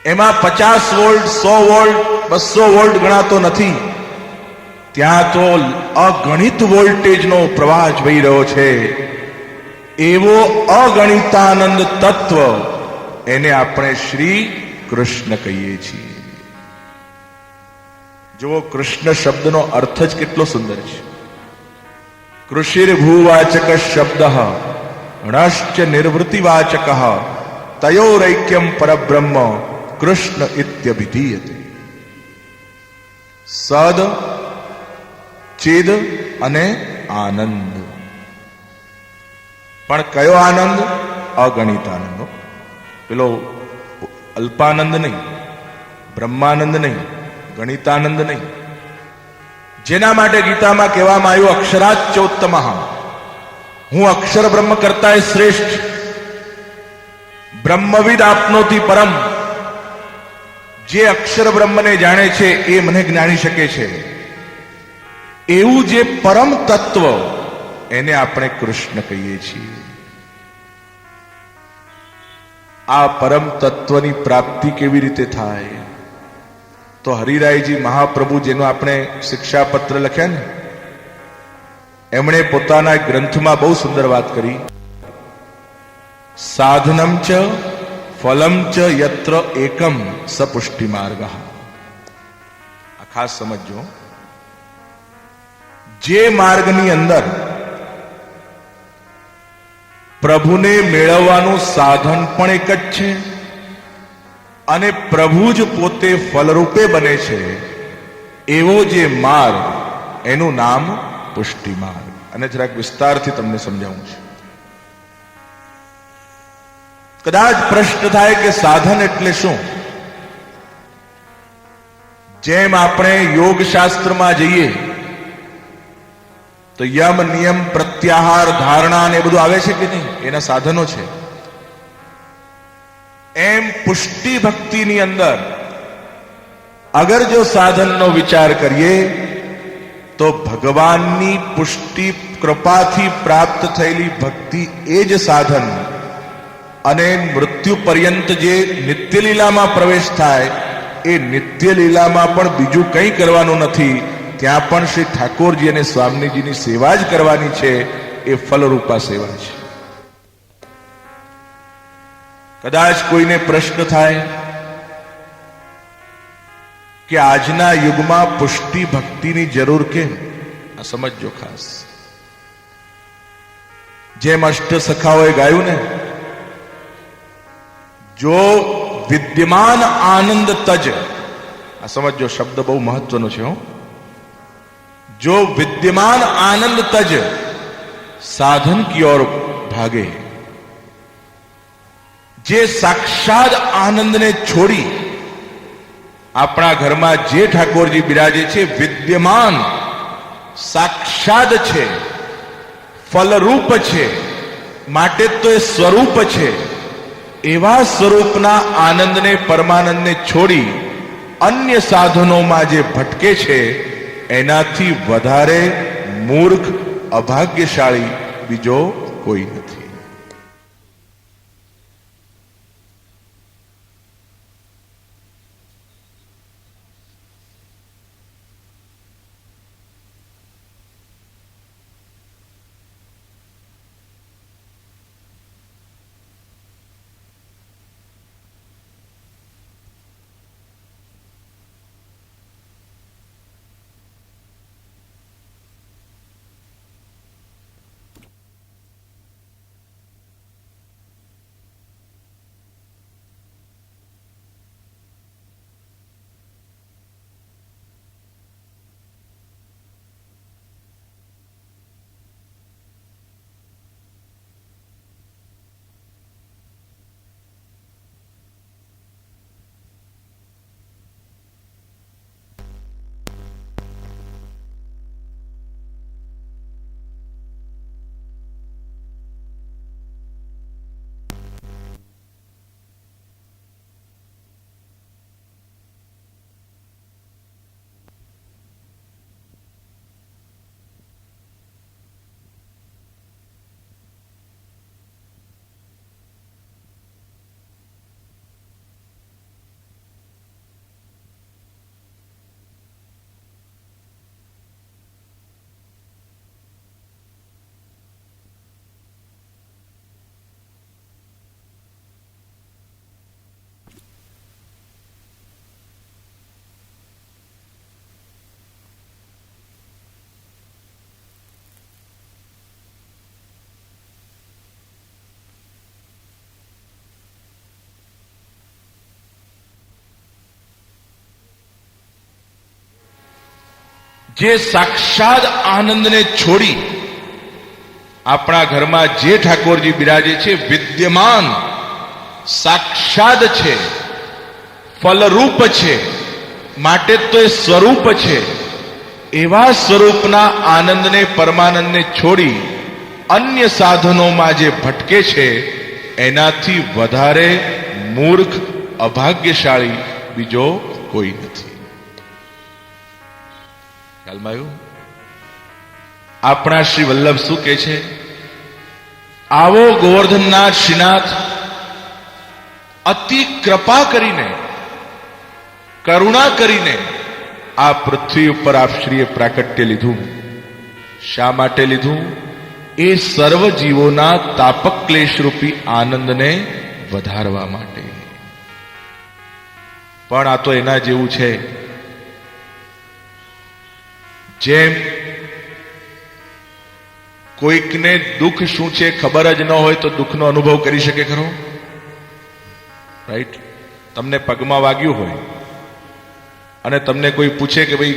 Speaker 1: એમાં 50 વોલ્ટ, 100 વોલ્ટ, 200 વોલ્ટ ગણાતો નથી. ત્યાં તો અગણિત વોલ્ટેજનો પ્રવાહ વહી રહ્યો છે. એવો અગણિતાનંદ તત્વ, એને આપણે શ્રી કૃષ્ણ કહીએ છીએ. જુઓ, કૃષ્ણ શબ્દનો અર્થ જ કેટલો સુંદર છે. કૃષિર્ભૂવાચક શબ્દ ણશ્ચ નિર્વૃત્તિવાચક તયોરૈક્યમ પરબ્રહ્મ કૃષ્ણ ઇત્યભિધીયતે. સદ, ચિદ અને આનંદ. પણ કયો આનંદ? અગણિત આનંદ. પેલો અલ્પાનંદ નહીં, બ્રહ્માનંદ નહીં, ગણિતાનંદ નહીં. જેના માટે ગીતામાં કહેવામાં આવ્યું અક્ષરાચ્યોત્તમ, હું અક્ષર બ્રહ્મ કરતા શ્રેષ્ઠ, બ્રહ્મવિદ આપનોતિ પરમ. જે અક્ષર બ્રહ્મને જાણે છે એ મને જ્ઞાની શકે છે. એવું જે પરમ તત્વ, એને આપણે કૃષ્ણ કહીએ છીએ. આ પરમ તત્વની પ્રાપ્તિ કેવી રીતે થાય? તો હરિરાયજી મહાપ્રભુ, જેનું આપણે શિક્ષાપત્ર લખ્યા ને, એમણે પોતાના ગ્રંથમાં બહુ સુંદર વાત કરી. સાધનમ ચ ફલમ ચ યત્ર એકમ સ પુષ્ટિ માર્ગ. આ ખાસ સમજો. જે માર્ગની અંદર પ્રભુને મેળવવાનું સાધન પણ એક જ છે, અને પ્રભુ જ પોતે ફલરૂપે બને છે, એવો જે માર્ગ, એનું નામ પુષ્ટિ માર્ગ. અને જરાક વિસ્તારથી તમને સમજાવું છું. કદાચ પ્રશ્ન થાય કે સાધન એટલે શું? જેમ આપણે યોગ શાસ્ત્રમાં જઈએ તો યમ, નિયમ, પ્રત્યાહાર, ધારણા ને બધું આવે છે કે નહીં? એના સાધનો છે. એમ પુષ્ટિ ભક્તિની અંદર અગર જો સાધનનો વિચાર કરીએ, તો ભગવાનની પુષ્ટિ કૃપાથી પ્રાપ્ત થયેલી ભક્તિ એ જ સાધન, અને મૃત્યુ પર્યંત જે નિત્ય લીલામાં પ્રવેશ થાય, એ નિત્ય લીલામાં પણ બીજું કંઈ કરવાનું નથી. ત્યાં પણ શ્રી ઠાકોરજી અને સ્વામીજીની સેવા જ કરવાની છે. એ ફલરૂપા સેવા છે. કદાચ કોઈને પ્રશ્ન થાય કે આજના યુગમાં પુષ્ટિ ભક્તિની જરૂર કેમ? આ સમજજો ખાસ. જેમ અષ્ટ સખાઓએ ગાયું ને, જો વિદ્યમાન આનંદ તજ. આ સમજો, શબ્દ બહુ મહત્વનો છે. જો વિદ્યમાન આનંદ તજ સાધન की ओर भागे. જે સાક્ષાત આનંદને છોડી આપણા ઘરમાં જે ઠાકોરજી બિરાજે છે વિદ્યમાન સાક્ષાત છે, ફલરૂપ છે, માટે તો એ સ્વરૂપ છે. એવા સ્વરૂપના આનંદને પરમાનંદને છોડી અન્ય સાધનોમાં જે ભટકે છે એનાથી વધારે મૂર્ખ અભાગ્યશાળી બીજો કોઈ નથી. જે સાક્ષાત આનંદને છોડી આપણા ઘરમાં જે ઠાકોરજી બિરાજે છે વિદ્યમાન સાક્ષાત છે, ફલરૂપ છે, માટે તો એ સ્વરૂપ છે. એવા સ્વરૂપના આનંદને પરમાનંદને છોડી અન્ય સાધનોમાં જે ભટકે છે એનાથી વધારે મૂર્ખ અભાગ્યશાળી બીજો કોઈ નથી. ખ્યાલમાં આવ્યું? આપણા શ્રી વલ્લભ શું કહે છે? આવો ગોવર્ધનનાથ શ્રીનાથ અતિ કૃપા કરીને, કરુણા કરીને આ પૃથ્વી ઉપર આપ શ્રીએ પ્રાકટ્ય લીધું. શા માટે લીધું? એ સર્વ જીવોના તાપક ક્લેશ રૂપી આનંદને વધારવા માટે. પણ આ તો એના જેવું છે જેમ કોઈકને દુઃખ શું છે ખબર જ ન હોય તો દુઃખનો અનુભવ કરી શકે ખરો? રાઈટ? તમને પગમાં વાગ્યું હોય અને તમને કોઈ પૂછે કે ભાઈ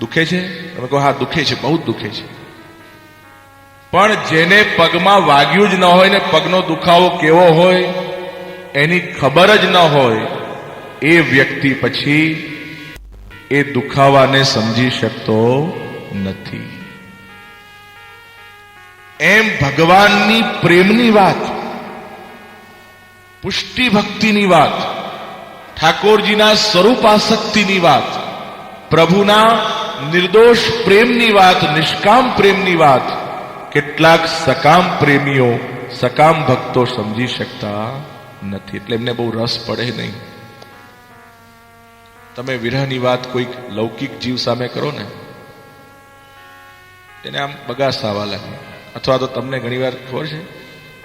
Speaker 1: દુખે છે? તમે કહો હા દુખે છે, બહુ દુખે છે. પણ જેને પગમાં વાગ્યું જ ન હોય ને પગનો દુખાવો કેવો હોય એની ખબર જ ન હોય, એ વ્યક્તિ પછી એ દુખાવાને સમજી શકતો નથી. એમ ભગવાનની પ્રેમની વાત, પુષ્ટિ ભક્તિની વાત, ઠાકોરજીના સ્વરૂપાસક્તિની વાત, પ્રભુના નિર્દોષ પ્રેમની વાત, નિષ્કામ પ્રેમની વાત કેટલાક સકામ પ્રેમીઓ, સકામ ભક્તો સમજી શકતા નથી. એટલે એમને બહુ રસ પડે નહીં. તમે વિરહની વાત કોઈક લૌકિક જીવ સામે કરો ને તેને આમ બગાસ આવવા લાગે. અથવા તો તમને ઘણી વાર ખબર છે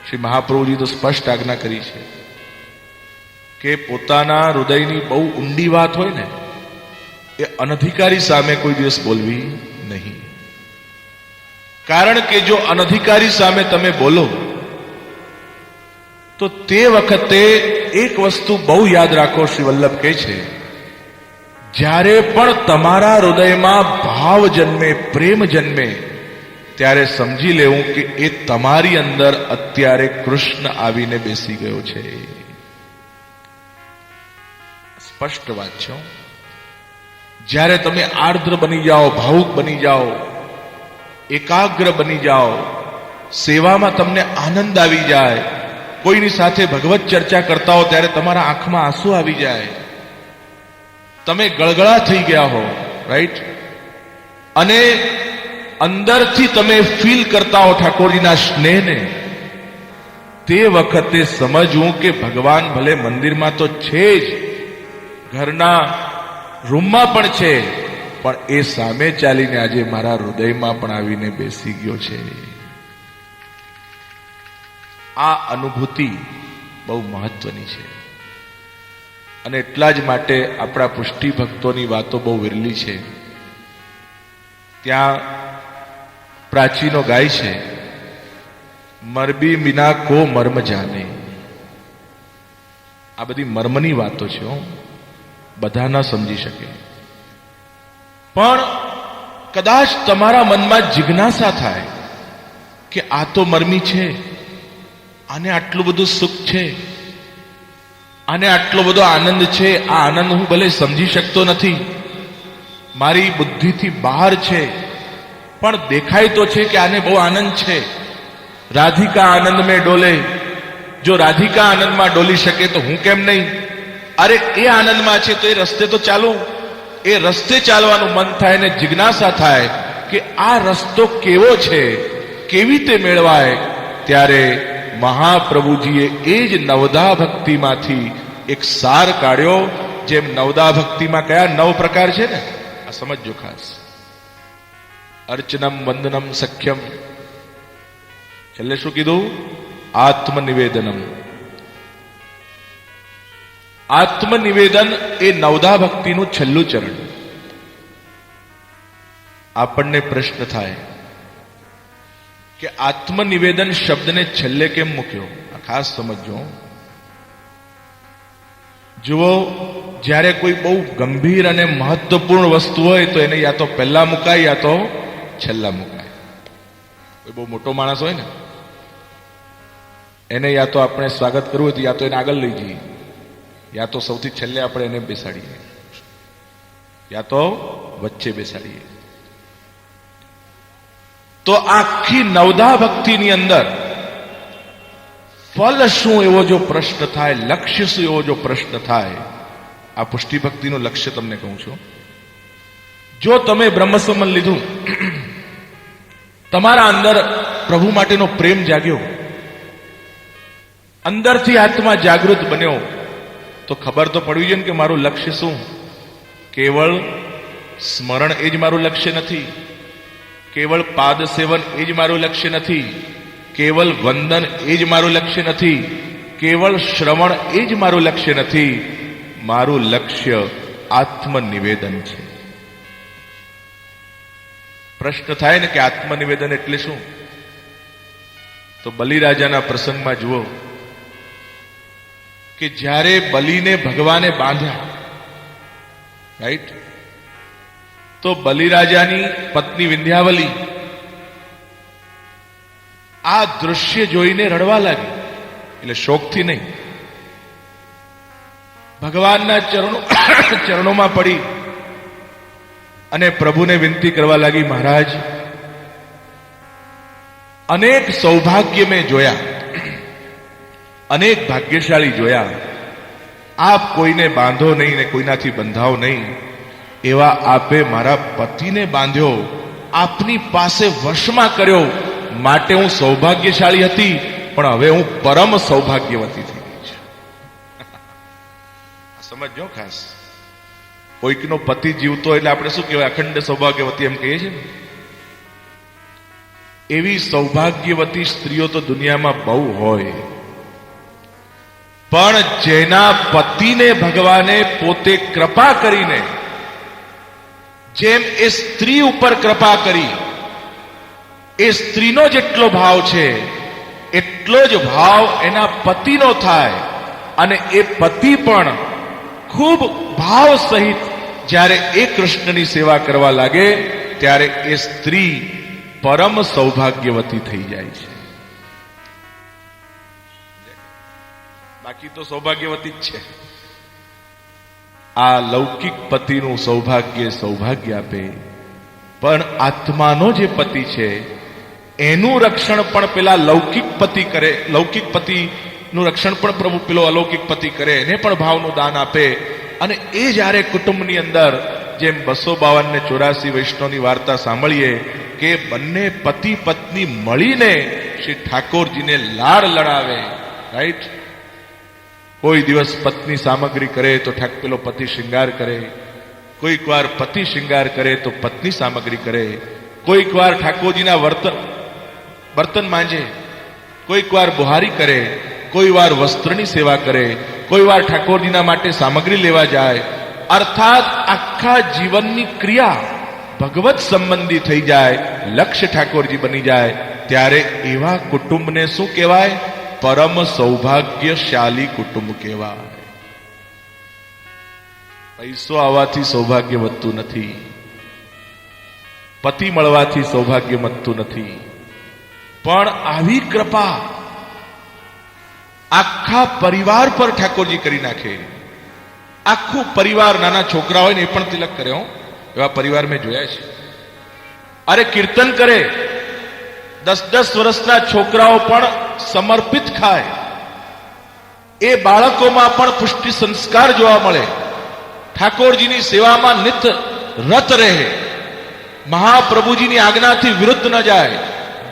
Speaker 1: શ્રી મહાપ્રભુજી તો સ્પષ્ટ આજ્ઞા કરી છે કે પોતાના હૃદયની બહુ ઊંડી વાત હોય ને એ અનધિકારી સામે કોઈ દિવસ બોલવી નહીં. કારણ કે જો અનધિકારી સામે તમે બોલો તો તે વખતે એક વસ્તુ બહુ યાદ રાખો. શ્રી વલ્લભ કહે છે જ્યારે પણ તમારા હૃદયમાં ભાવ જન્મે, પ્રેમ જન્મે, ત્યારે સમજી લેવું કે એ તમારી અંદર અત્યારે કૃષ્ણ આવીને બેસી ગયો છે. સ્પષ્ટ વાત છે. જ્યારે તમે આર્દ્ર બની જાઓ, ભાવુક બની જાઓ, એકાગ્ર બની જાઓ, સેવામાં તમને આનંદ આવી જાય, કોઈની સાથે ભગવત ચર્ચા કરતા હો ત્યારે તમારા આંખમાં આંસુ આવી જાય, તમે ગળગળા થઈ ગયા હો, રાઈટ, અને અંદરથી તમે ફીલ કરતા હો ઠાકોરજીના સ્નેહને, તે વખતે સમજવું કે ભગવાન ભલે મંદિરમાં તો છે જ, ઘરના રૂમમાં પણ છે, પણ એ સામે ચાલીને આજે મારા હૃદયમાં પણ આવીને બેસી ગયો છે. આ અનુભૂતિ બહુ મહત્વની છે. અને એટલા જ માટે આપણા પુષ્ટિ ભક્તોની વાતો બહુ વિરલી છે. ત્યાં પ્રાચીનો ગાય છે, મરબી બિના કો મર્મ જાને. આ બધી મર્મની વાતો છે, બધા ન સમજી શકે, પણ કદાચ તમારા મનમાં જિજ્ઞાસા થાય કે આ તો મર્મી છે, આને આટલું બધું સુખ છે, આને આટલો બધો આનંદ છે, આ આનંદ હું ભલે સમજી શકતો નથી, મારી બુદ્ધિથી બહાર છે, પણ દેખાય તો છે કે આને બહુ આનંદ છે. રાધિકા આનંદ में डोले, જો રાધિકા આનંદમાં ડોલી શકે તો હું કેમ નહીં? અરે એ આનંદમાં છે તો એ રસ્તે તો ચાલો, એ રસ્તે ચાલવાનું મન થાય ને જિજ્ઞાસા થાય કે આ રસ્તો કેવો છે, કેવી રીતે મેળવાય. ત્યારે મહાપ્રભુજીએ એ જ નવદા ભક્તિમાંથી એક સાર કાઢ્યો. જેમ નવદા ભક્તિમાં કયા 9 પ્રકાર છે ને, આ સમજજો ખાસ. અર્ચનમ, વંદનમ, સખ્યમ, છેલ્લે શું કીધું? આત્મનિવેદનમ. આત્મનિવેદન એ નવદા ભક્તિનું છેલ્લું ચરણ. આપણને પ્રશ્ન થાય કે આત્મનિવેદન શબ્દને છેલ્લે કેમ મૂક્યો? આ ખાસ સમજો. જુઓ, જ્યારે કોઈ બહુ ગંભીર અને મહત્વપૂર્ણ વસ્તુ હોય તો એને યા તો પહેલા મુકાય યા તો છેલ્લા મુકાય. કોઈ બહુ મોટો માણસ હોય ને, એને યા તો આપણે સ્વાગત કરવું હોય તો યા તો એને આગળ લઈ જઈએ, યા તો સૌથી છેલ્લે આપણે એને બેસાડીએ, યા તો વચ્ચે બેસાડીએ. તો આખી નવદા ભક્તિની અંદર ફલ શું એવો જો પ્રશ્ન થાય, લક્ષ્ય શું એવો જો પ્રશ્ન થાય, આ પુષ્ટિ ભક્તિનું લક્ષ્ય તમને કહું છું. જો તમે બ્રહ્મસંબંધ લીધું, તમારા અંદર પ્રભુ માટેનો પ્રેમ જાગ્યો, અંદરથી આત્મા જાગૃત બન્યો, તો ખબર તો પડવી જોઈએ ને કે મારું લક્ષ્ય શું? કેવળ સ્મરણ એ જ મારું લક્ષ્ય નથી, કેવળ પાદ સેવન એ જ મારું લક્ષ્ય નથી, કેવળ વંદન એ જ મારું લક્ષ્ય નથી, કેવળ શ્રવણ એ જ મારું લક્ષ્ય નથી. મારું લક્ષ્ય આત્મનિવેદન છે. પ્રશ્ન થાય ને કે આત્મનિવેદન એટલે શું? તો બલિરાજાના પ્રસંગમાં જુઓ કે જ્યારે બલિને ભગવાને બાંધ્યા, રાઈટ, તો બલિરાજાની પત્ની વિંધ્યાવલી આ દૃશ્ય જોઈને રડવા લાગી. એટલે શોકથી નહીં, ભગવાનના ચરણોમાં પડી અને પ્રભુને વિનંતી કરવા લાગી, મહારાજ, અનેક સૌભાગ્ય મેં જોયા, અનેક ભાગ્યશાળી જોયા, આપ કોઈને બાંધો નહીં ને કોઈનાથી બંધાવો નહીં, એવા આપે મારા પતિને બાંધ્યો, આપની પાસે વશમાં કર્યો, માટે હું સૌભાગ્યશાળી હતી, પણ હવે હું પરમ સૌભાગ્યવતી થઈ ગઈ છું. સમજો ખાસ. કોઈકનો પતિ જીવતો એટલે આપણે શું કહેવાય? અખંડ સૌભાગ્યવતી એમ કહીએ છીએ ને. એવી સૌભાગ્યવતી સ્ત્રીઓ તો દુનિયામાં બહુ હોય, પણ જેના પતિને ભગવાને પોતે કૃપા કરીને, જેમ એ સ્ત્રી ઉપર કૃપા કરી, એ સ્ત્રીનો જેટલો ભાવ છે એટલો જ ભાવ એના પતિનો થાય, અને એ પતિ પણ ખૂબ ભાવ સહિત જ્યારે એ કૃષ્ણની સેવા કરવા લાગે ત્યારે એ સ્ત્રી પરમ સૌભાગ્યવતી થઈ જાય છે. બાકી તો સૌભાગ્યવતી જ છે. આ લૌકિક પતિનું સૌભાગ્ય આપે, પણ આત્માનો જે પતિ છે એનું રક્ષણ પણ પેલા લૌકિક પતિ કરે. લૌકિક પતિનું રક્ષણ પણ પ્રભુ પેલો અલૌકિક પતિ કરે, એને પણ ભાવનું દાન આપે. અને એ જ્યારે કુટુંબની અંદર જેમ 252 ને 84 વૈષ્ણવની વાર્તા સાંભળીએ કે બંને પતિ પત્ની મળીને શ્રી ઠાકોરજીને લાડ લડાવે, રાઈટ. કોઈ દિવસ પત્ની સામગ્રી કરે તો પેલો પતિ શૃંગાર કરે, કોઈક વાર પતિ શૃંગાર કરે તો પત્ની સામગ્રી કરે, કોઈક વાર ઠાકોરજીના બર્તન માંજે, કોઈક વાર બુહારી કરે, કોઈ વાર વસ્ત્રની સેવા કરે, કોઈ વાર ઠાકોરજીના માટે સામગ્રી લેવા જાય. અર્થાત આખા જીવનની ક્રિયા ભગવત સંબંધી થઈ જાય, લક્ષ્ય ઠાકોરજી બની જાય. ત્યારે એવા કુટુંબને શું કહેવાય? પરમ સૌભાગ્યશાળી કુટુંબ કહેવાય. પૈસો આવવાથી સૌભાગ્ય વધતું નથી, પતિ મળવાથી સૌભાગ્ય વધતું નથી, પણ આવી કૃપા આખા પરિવાર પર ઠાકોરજી કરી નાખે. આખું પરિવાર, નાના છોકરા હોય ને એ પણ તિલક કરે. એવા પરિવાર મેં જોયા છે. અરે કીર્તન કરે, 10-10 વર્ષના છોકરાઓ પણ સમર્પિત ખાય. એ બાળકોમાં પણ પુષ્ટિ સંસ્કાર જોવા મળે. ઠાકોરજીની સેવામાં નિત રત રહે, મહાપ્રભુજીની આજ્ઞાથી વિરુદ્ધ ન જાય,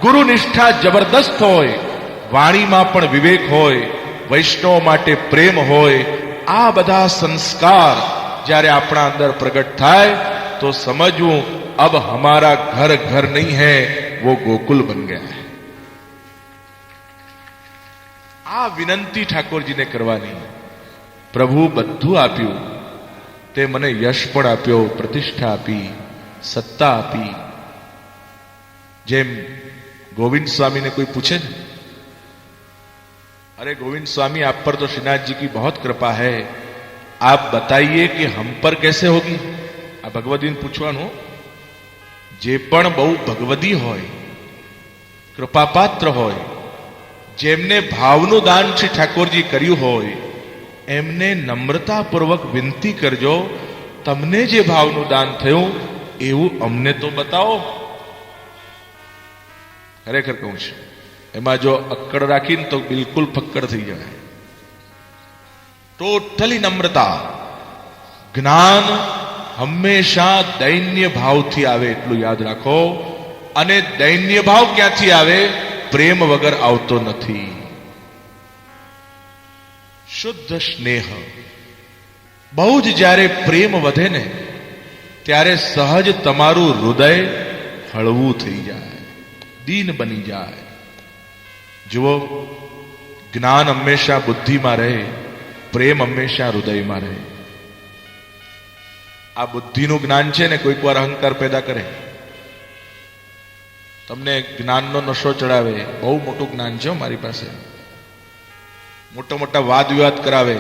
Speaker 1: ગુરુ નિષ્ઠા જબરદસ્ત હોય, વાણીમાં પણ વિવેક હોય, વૈષ્ણવ માટે પ્રેમ હોય. આ બધા સંસ્કાર જ્યારે આપણા અંદર પ્રગટ થાય તો સમજવું अब हमारा घर घर नहीं है, वो गोकुल बन गया है. આ વિનંતી ઠાકોરજીને કરવાની. પ્રભુ બધું આપ્યું, તે મને યશ પણ આપ્યો, પ્રતિષ્ઠા આપી, સત્તા આપી. જેમ गोविंद स्वामी ने कोई पूछे ना, अरे गोविंद स्वामी आप पर तो श्रीनाथ जी की बहुत कृपा है, आप बताइए कि हम पर कैसे होगी. आ भगवदीन पूछવાનું. જે પણ બહુ ભગવદી હોય, કૃપાપાત્ર હોય, જેમને ભાવનું દાન શ્રી ઠાકોરજી કર્યું હોય, એમને નમ્રતાપૂર્વક વિનંતી કરજો, તમને જે ભાવનું દાન થયું એવું અમને તો બતાવો. ખરેખર કહું છું, એમાં જો અક્કડ રાખીને તો બિલકુલ ફક્કડ થઈ જાય. ટોટલી નમ્રતા. જ્ઞાન હંમેશા દૈન્ય ભાવથી આવે, એટલું યાદ રાખો. અને દૈન્ય ભાવ ક્યાંથી આવે? પ્રેમ વગર આવતો નથી. શુદ્ધ સ્નેહ. બહુ જ જ્યારે પ્રેમ વધે ને ત્યારે સહજ તમારું હૃદય હળવું થઈ જાય, દીન બની જાય. જુઓ, જ્ઞાન હંમેશા બુદ્ધિમાં રહે, પ્રેમ હંમેશા હૃદયમાં રહે. આ બુદ્ધિનું જ્ઞાન છે ને કોઈક વાર અહંકાર પેદા કરે, તમને જ્ઞાનનો નશો ચડાવે. બહુ મોટું જ્ઞાન છે મારી પાસે, મોટા મોટા વાદ વિવાદ કરાવે.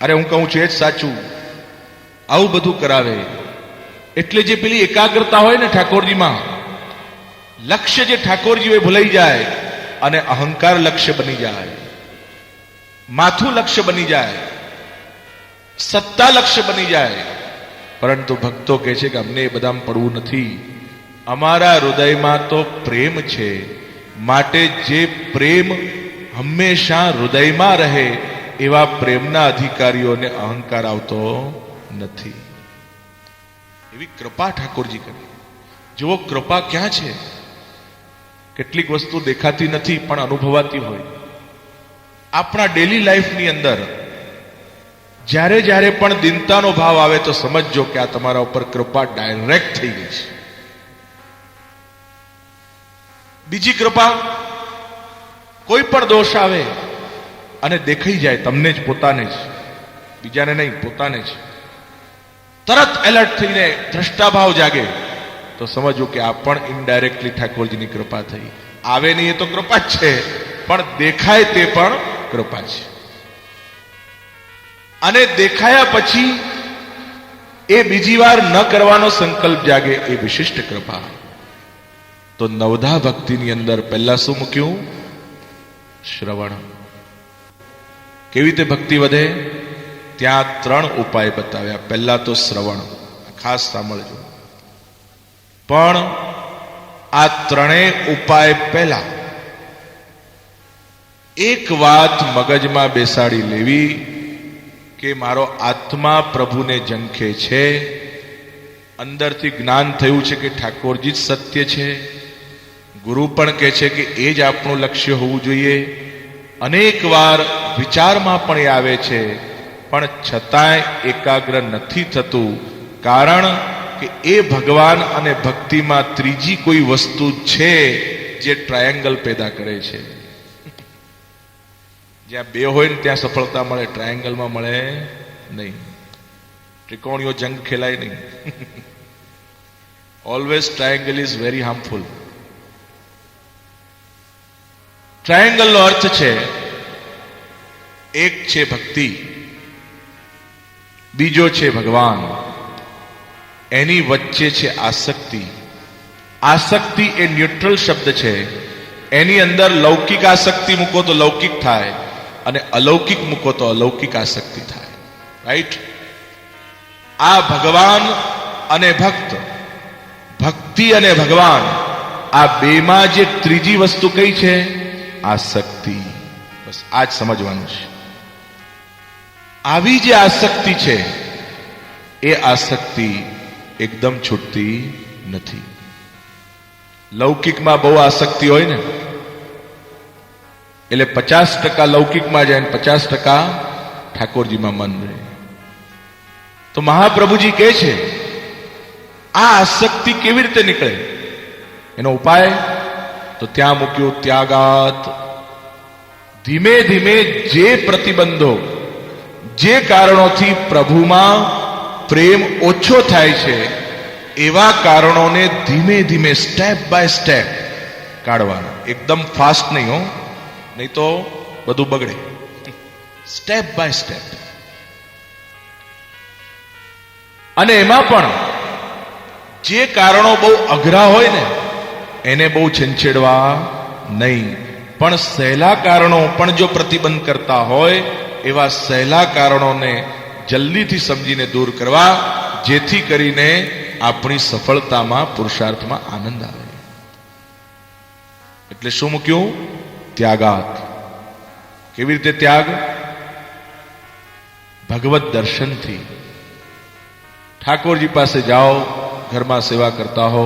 Speaker 1: અરે હું કહું છું એ જ સાચું, આવું બધું કરાવે. એટલે જે પેલી એકાગ્રતા હોય ને ઠાકોરજીમાં, લક્ષ્ય જે ઠાકોરજી હોય ભૂલાઈ જાય અને અહંકાર લક્ષ્ય બની જાય, માથું લક્ષ્ય બની જાય, સત્તા લક્ષ્ય બની જાય. પરંતુ ભક્તો કહે છે કે અમને એ બધામાં પડવું નથી, અમારા હૃદયમાં તો પ્રેમ છે, માટે જે પ્રેમ હંમેશા હૃદયમાં રહે એવા પ્રેમના અધિકારીઓને અહંકાર આવતો નથી. એવી કૃપા ઠાકોરજી કરી. જુઓ, કૃપા ક્યાં છે? કેટલીક વસ્તુ દેખાતી નથી પણ અનુભવાતી હોય. આપણા ડેલી લાઈફની અંદર જ્યારે જ્યારે પણ દિનતાનો ભાવ આવે તો સમજજો કે આ તમારા ઉપર કૃપા ડાયરેક્ટ થઈ ગઈ છે. બીજી કૃપા, કોઈ પણ દોષ આવે અને દેખાઈ જાય તમને જ, પોતાને જ, બીજાને નહીં, પોતાને જ, તરત એલર્ટ થઈને દ્રષ્ટાભાવ જાગે તો સમજો કે આ પણ ઇનડાયરેક્ટલી ઠાકોરજીની કૃપા થઈ. આવે નહીં એ તો કૃપા જ છે, પણ દેખાય તે પણ કૃપા છે. અને દેખાયા પછી એ બીજી વાર ન કરવાનો સંકલ્પ જાગે, એ વિશિષ્ટ કૃપા. તો નવધા ભક્તિની અંદર પહેલા શું મૂક્યું? શ્રવણ. કેવી રીતે ભક્તિ વધે? ત્યાં 3 ઉપાય બતાવ્યા. પહેલા તો શ્રવણ, ખાસ સાંભળજો. પણ આ 3 ઉપાય પહેલા એક વાત મગજમાં બેસાડી લેવી કે મારો આત્મા પ્રભુને ઝંખે છે, અંદરથી જ્ઞાન થયું છે કે ઠાકોરજી જ સત્ય છે, ગુરુ પણ કહે છે કે એ જ આપણું લક્ષ્ય હોવું જોઈએ. અનેક વાર વિચારમાં પણ એ આવે છે, પણ છતાંય એકાગ્ર નથી થતું. કારણ કે એ ભગવાન અને ભક્તિમાં ત્રીજી કોઈ વસ્તુ છે જે ટ્રાયેંગલ પેદા કરે છે. જ્યાં 2 હોય ને ત્યાં સફળતા મળે, ટ્રાયેંગલમાં મળે નહીં. ત્રિકોણીઓ જંગ ખેલાય નહીં. Always triangle is very harmful. ટ્રાયેંગલનો અર્થ છે એક છે ભક્તિ, બીજો છે ભગવાન, એની વચ્ચે છે આસક્તિ. આસક્તિ એ ન્યુટ્રલ શબ્દ છે. એની અંદર લૌકિક આસક્તિ મૂકો તો લૌકિક થાય, અને અલૌકિક મૂકો તો અલૌકિક આસક્તિ થાય. રાઈટ? આ ભગવાન અને ભક્ત, ભક્તિ અને ભગવાન, આ બેમાં જે ત્રીજી વસ્તુ કઈ છે? આસક્તિ. બસ આ જ સમજવાનું છે. આવી જે આસક્તિ છે એ આસક્તિ એકદમ છૂટતી નથી. લૌકિકમાં બહુ આસક્તિ હોય ને એટલે 50% લૌકિકમાં જાય ને 50% ઠાકોરજીમાં મન રહે. તો મહાપ્રભુજી કહે છે આ આસક્તિ કેવી રીતે નીકળે? એનો ઉપાય તો ત્યાં મૂક્યું ત્યાગાત. ધીમે ધીમે જે પ્રતિબંધો, જે કારણોથી પ્રભુમાં પ્રેમ ઓછો થાય છે એવા કારણોને ધીમે ધીમે સ્ટેપ બાય સ્ટેપ કાઢવાના. એકદમ ફાસ્ટ નહીં હો, નહીં તો બધું બગડે. Step by step. અને એમાં પણ જે કારણો બહુ અઘરા હોય ને એને બહુ છંછેડવા નહીં, પણ સહેલા કારણો પણ જો પ્રતિબંધ કરતા હોય એવા સહેલા કારણોને જલ્દીથી સમજીને દૂર કરવા, જેથી કરીને આપણી સફળતામાં, પુરુષાર્થમાં આનંદ આવે. એટલે શું મૂક્યું? ત્યાગાત. કેવી રીતે ત્યાગ? ભગવત દર્શનથી. ઠાકોરજી પાસે જાઓ, ઘરમાં સેવા કરતા હો,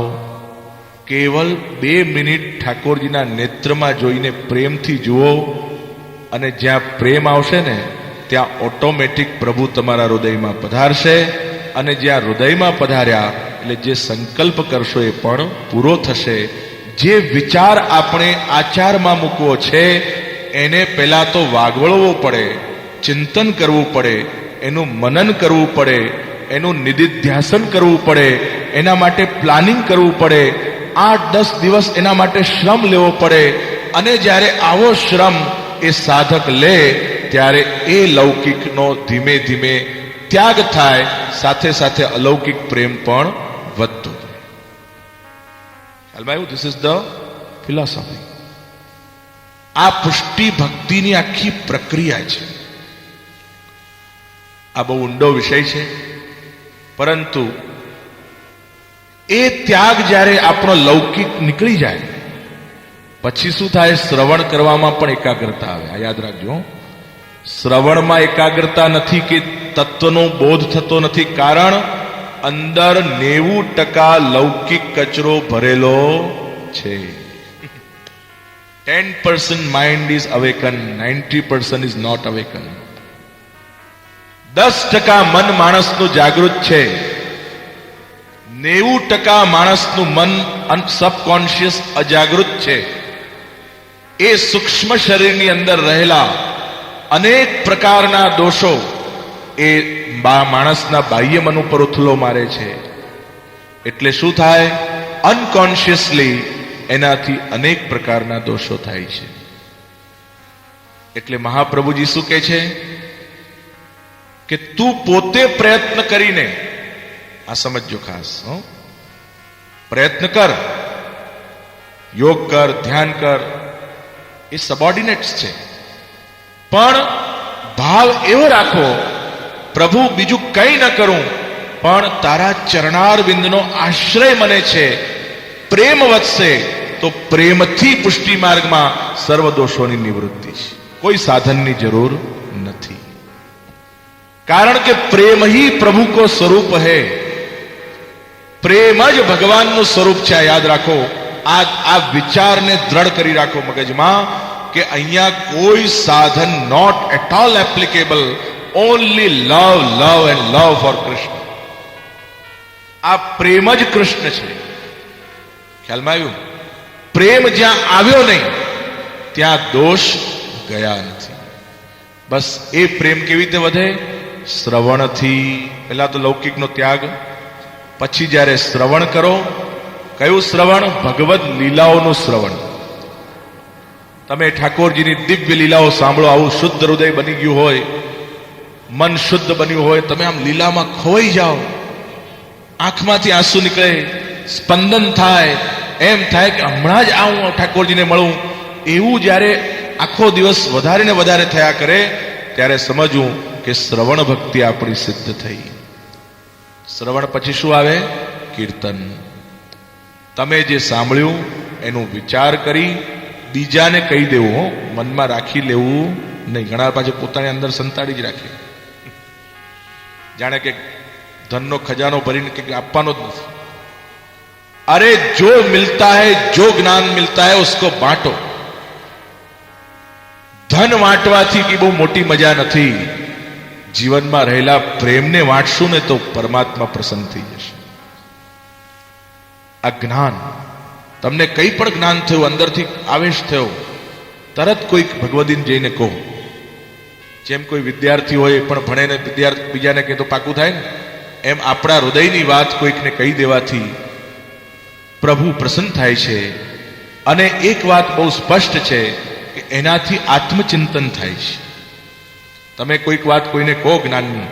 Speaker 1: કેવલ 2 મિનિટ ઠાકોરજીના નેત્રમાં જોઈને પ્રેમથી જુઓ, અને જ્યાં પ્રેમ આવશે ને ત્યાં ઓટોમેટિક પ્રભુ તમારા હૃદયમાં પધારશે. અને જ્યાં હૃદયમાં પધાર્યા એટલે જે સંકલ્પ કરશો એ પણ પૂરો થશે. જે વિચાર આપણે આચારમાં મૂકવો છે એને પહેલા તો વાગવળવો પડે, ચિંતન કરવું પડે, એનું મનન કરવું પડે, એનું નિધિધ્યાસન કરવું પડે, એના માટે પ્લાનિંગ કરવું પડે, 8-10 દિવસ એના માટે શ્રમ લેવો પડે. અને જ્યારે આવો શ્રમ એ સાધક લે ત્યારે એ લૌકિકનો ધીમે ધીમે ત્યાગ થાય, સાથે સાથે અલૌકિક પ્રેમ પણ વધતો જાય. ખ્યાલમાં આવ્યું? This is the philosophy. આ પુષ્ટિ ભક્તિની આખી પ્રક્રિયા છે. આ બહુ ઊંડો વિષય છે, પરંતુ એ ત્યાગ જ્યારે આપણો લૌકિક નીકળી જાય પછી શું થાય? શ્રવણ કરવામાં પણ એકાગ્રતા આવે. આ યાદ રાખજો. શ્રવણમાં એકાગ્રતા નથી કે તત્વનો બોધ થતો નથી, કારણ અંદર 90% લૌકિક કચરો ભરેલો છે. 10% mind is awaken, 90% is not awaken. 10% મન માણસનું જાગૃત છે, 90% માણસનું મન સબકોન્શિયસ અજાગૃત છે. એ સૂક્ષ્મ શરીરની અંદર રહેલા અનેક પ્રકારના દોષો એ માણસના બાહ્ય મન ઉપર ઉથલો મારે છે. એટલે શું થાય? અનકોન્શિયસલી એનાથી અનેક પ્રકારના દોષો થાય છે. એટલે મહાપ્રભુજી શું કહે છે કે તું પોતે પ્રયત્ન કરીને, આ સમજજો ખાસ, પ્રયત્ન કર, યોગ કર, ધ્યાન કર, એ સબોર્ડિનેટ્સ છે. પણ ભાવ એવો રાખો પ્રભુ બીજું કંઈ ન કરું પણ તારા ચરણારવિંદનો આશ્રય મને છે, પ્રેમ વધશે તો પ્રેમથી પુષ્ટિ માર્ગમાં સર્વ દોષોની નિવૃત્તિ છે. કોઈ સાધનની જરૂર નથી, કારણ કે પ્રેમ ही प्रभु को स्वरूप है. પ્રેમ જ ભગવાનનું સ્વરૂપ છે. યાદ રાખો, આ વિચારને દ્રઢ કરી રાખો મગજમાં કે અહીંયા કોઈ સાધન not at all applicable, only love, love and love for Krishna. આ પ્રેમ જ કૃષ્ણ છે. ખ્યાલમાં આવ્યું? પ્રેમ જ્યાં આવ્યો નહીં ત્યાં દોષ ગયા નથી. બસ એ પ્રેમ કેવી રીતે વધે? શ્રવણથી. પહેલા તો લૌકિકનો ત્યાગ, પછી જ્યારે શ્રવણ કરો. કયું શ્રવણ? ભગવદ લીલાઓનું શ્રવણ. તમે ઠાકોરજીની દિવ્ય લીલાઓ સાંભળો. આવું શુદ્ધ હૃદય બની ગયું હોય, મન શુદ્ધ બન્યું હોય, તમે આમ લીલામાં ખોવાઈ જાઓ, આંખમાંથી આંસુ નીકળે, સ્પંદન થાય, એમ થાય કે હમણાં જ આવું ઠાકોરજીને મળું. એવું જ્યારે આખો દિવસ વધારે ને વધારે થયા કરે ત્યારે સમજવું કે શ્રવણ ભક્તિ આપણી સિદ્ધ થઈ. શ્રવણ પછી શું આવે? કીર્તન. તમે જે સાંભળ્યું એનું વિચાર કરી બીજાને કહી દેવું, હો, મનમાં રાખી લેવું નહીં. ઘણા પાછું પોતાની અંદર સંતાડી જ રાખે, જાણે કે ધનનો ખજાનો ભરીને કે આપવાનો જ નથી. અરે જો મિલતા હૈ, જો જ્ઞાન મિલતા હૈ ઉસકો બાંટો. ધન વાંટવાથી કે બહુ મોટી મજા નથી. જીવનમાં રહેલા પ્રેમને વાંટશું ને તો પરમાત્મા પ્રસન્ન થઈ જશે. આ જ્ઞાન, તમને કંઈ પણ જ્ઞાન થયું, અંદરથી આવેશ થયો, તરત કોઈક ભગવદીને જઈને કહો. જેમ કોઈ વિદ્યાર્થી હોય પણ ભણે ને વિદ્યાર્થી બીજાને કહે તો પાકું થાય ને, એમ આપણા હૃદયની વાત કોઈકને કહી દેવાથી પ્રભુ પ્રસન્ન થાય છે. અને એક વાત બહુ સ્પષ્ટ છે કે એનાથી આત્મચિંતન થાય છે. તમે કોઈક વાત કોઈને કહો જ્ઞાનની,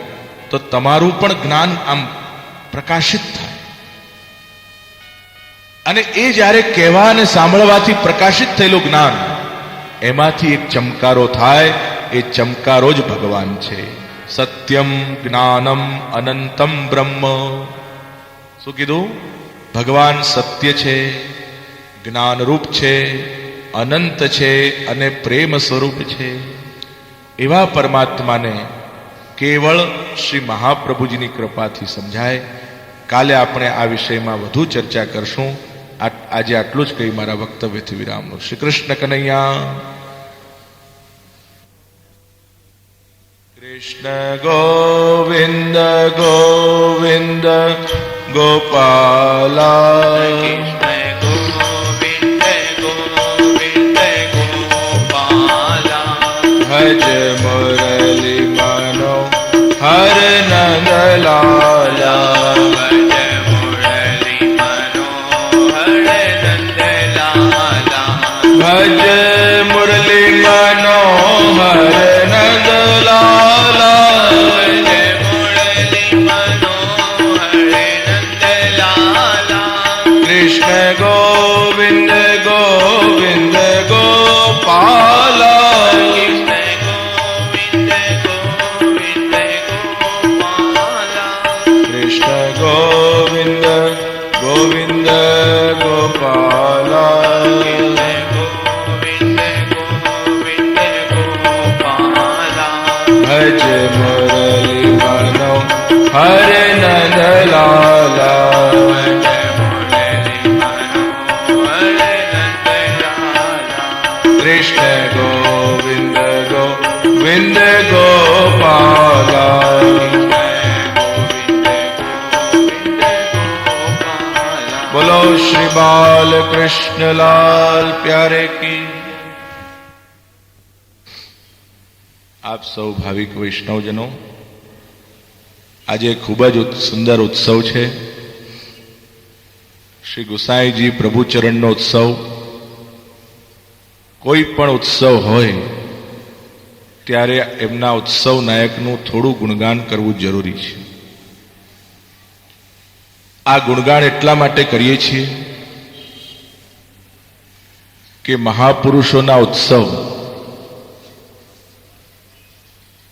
Speaker 1: તો તમારું પણ જ્ઞાન આમ પ્રકાશિત થાય. અને એ જ્યારે કહેવા અને સાંભળવાથી પ્રકાશિત થયેલું જ્ઞાન, એમાંથી એક ચમકારો થાય. એ ચમકારો જ ભગવાન છે. સત્યમ જ્ઞાનમ અનંતમ બ્રહ્મ. શું કીધું? ભગવાન સત્ય છે, જ્ઞાનરૂપ છે, અનંત છે અને પ્રેમ સ્વરૂપ છે. એવા પરમાત્માને કેવળ શ્રી મહાપ્રભુજીની કૃપાથી સમજાય. કાલે આપણે આ વિષયમાં વધુ ચર્ચા કરશું. આજે આટલું જ કહી મારા વક્તવ્યથી વિરામ લો. શ્રી કૃષ્ણ કનૈયા. કૃષ્ણ ગોવિંદ ગોવિંદ ગોપાલા. ભજ મુરલી મનો હર નંદલાલા. ભજ મુરલી મનોહર નંદલાલા. કૃષ્ણ ગોવિંદ ગોવિંદ ગોપાલા. કૃષ્ણ ગોવિંદ ગોવિંદ ગોપાલા. ભજ મુરલી મનો હર નંદલાલા. કૃષ્ણ ગોવિંદ ગોવિંદ ગોપાલા. બોલો શ્રી બાલ કૃષ્ણલાલ પ્યારે કી. આપ સૌ ભાવિક વૈષ્ણવજનો, આજે ખૂબ જ સુંદર ઉત્સવ છે. શ્રી ગુસાઈજી પ્રભુચરણનો ઉત્સવ. કોઈ પણ ઉત્સવ હોય ત્યારે એમના ઉત્સવ નાયકનું થોડું ગુણગાન કરવું જરૂરી છે. આ ગુણગાન એટલા માટે કરીએ છીએ કે મહાપુરુષોના ઉત્સવ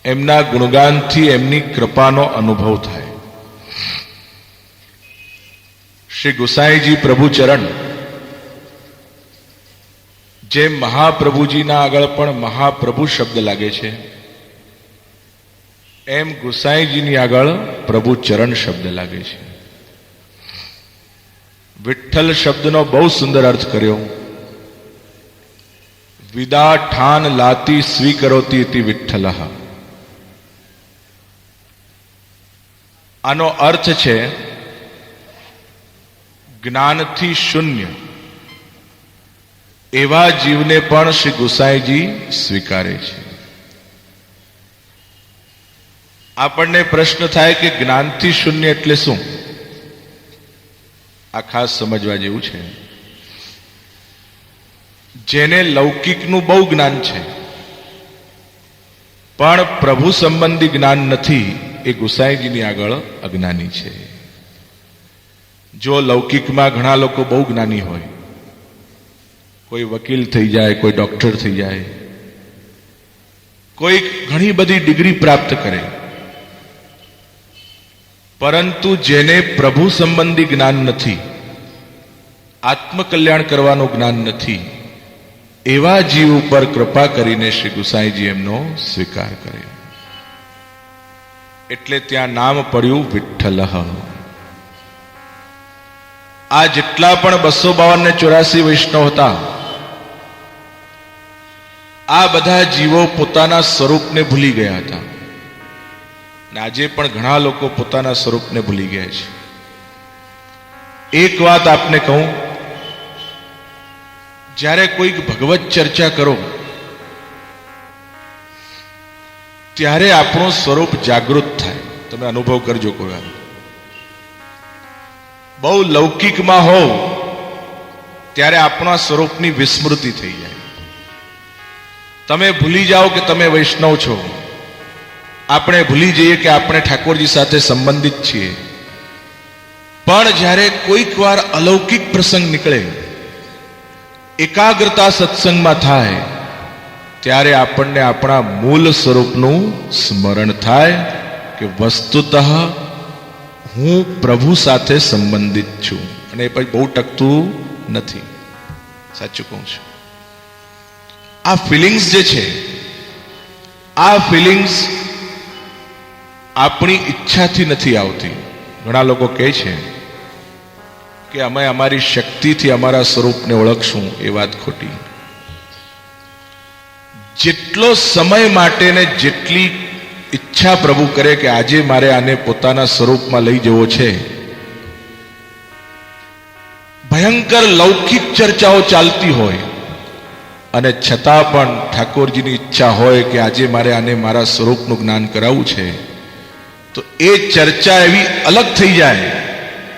Speaker 1: એમના ગુણગાનથી એમની કૃપાનો અનુભવ થાય. શ્રી ગુસાઈજી પ્રભુચરણ જે મહાપ્રભુજીના આગળ પણ મહાપ્રભુ શબ્દ લાગે છે, એમ ગુસાઈજીની આગળ પ્રભુચરણ શબ્દ લાગે છે. વિઠ્ઠલ શબ્દનો બહુ સુંદર અર્થ કર્યો. વિદા ઠાન લાતી સ્વીકરોતી ઇતિ વિઠ્ઠલઃ. આનો અર્થ છે જ્ઞાનથી શૂન્ય એવા જીવને પણ શ્રી ગુસાઈજી સ્વીકારે છે. આપણને પ્રશ્ન થાય કે જ્ઞાનથી શૂન્ય એટલે શું? આ ખાસ સમજવા જેવું છે. જેને લૌકિકનું બહુ જ્ઞાન છે પણ પ્રભુ સંબંધી જ્ઞાન નથી, એ ગુસાઈજીની આગળ અજ્ઞાની છે. જો લૌકિકમાં ઘણા લોકો બહુ જ્ઞાની હોય, કોઈ વકીલ થઈ જાય, કોઈ ડોક્ટર થઈ જાય, કોઈ ઘણી બધી ડિગ્રી પ્રાપ્ત કરે, પરંતુ જેને પ્રભુ સંબંધી જ્ઞાન નથી, આત્મકલ્યાણ કરવાનું જ્ઞાન નથી, એવા જીવ ઉપર કૃપા કરીને શ્રી ગુસાઈજી એમનો સ્વીકાર કરે. એટલે ત્યાં નામ પડ્યું વિઠ્ઠલઃ. આ જેટલા પણ 252 ને 84 વૈષ્ણવ હતા, આ બધા જીવો પોતાના સ્વરૂપને ભૂલી ગયા હતા. આજે પણ ઘણા લોકો પોતાના સ્વરૂપને ભૂલી ગયા છે. એક વાત આપને કહું, જ્યારે કોઈક ભગવત ચર્ચા કરો ત્યારે આપણું સ્વરૂપ જાગૃત થાય. તમે અનુભવ કરજો. કોઈ વાર બહુ લૌકિકમાં હોવ ત્યારે આપણા સ્વરૂપની વિસ્મૃતિ થઈ જાય. તમે ભૂલી જાઓ કે તમે વૈષ્ણવ છો. આપણે ભૂલી જઈએ કે આપણે ઠાકોરજી સાથે સંબંધિત છીએ. પણ જ્યારે કોઈક વાર અલૌકિક પ્રસંગ નીકળે, એકાગ્રતા સત્સંગમાં થાય, ત્યારે આપણને આપણા મૂળ સ્વરૂપનું સ્મરણ થાય કે વસ્તુતઃ હું પ્રભુ સાથે સંબંધિત છું. અને એ પછી બહુ ટકતું નથી. સાચું કહું છું. આ ફિલિંગ્સ જે છે, આ ફિલિંગ્સ આપણી ઈચ્છાથી નથી આવતી. ઘણા લોકો કહે છે કે અમે અમારી શક્તિથી અમારા સ્વરૂપને ઓળખશું. એ વાત ખોટી. જેટલો સમય માટે ને જેટલી ઈચ્છા પ્રભુ કરે કે આજે મારે આને પોતાના સ્વરૂપમાં લઈ જવો છે, ભયંકર લૌકિક ચર્ચાઓ ચાલતી હોય અને છતાં પણ ઠાકોરજીની ઈચ્છા હોય કે આજે મારે આને મારા સ્વરૂપનું જ્ઞાન કરાવવું છે, તો એ ચર્ચા એવી અલગ થઈ જાય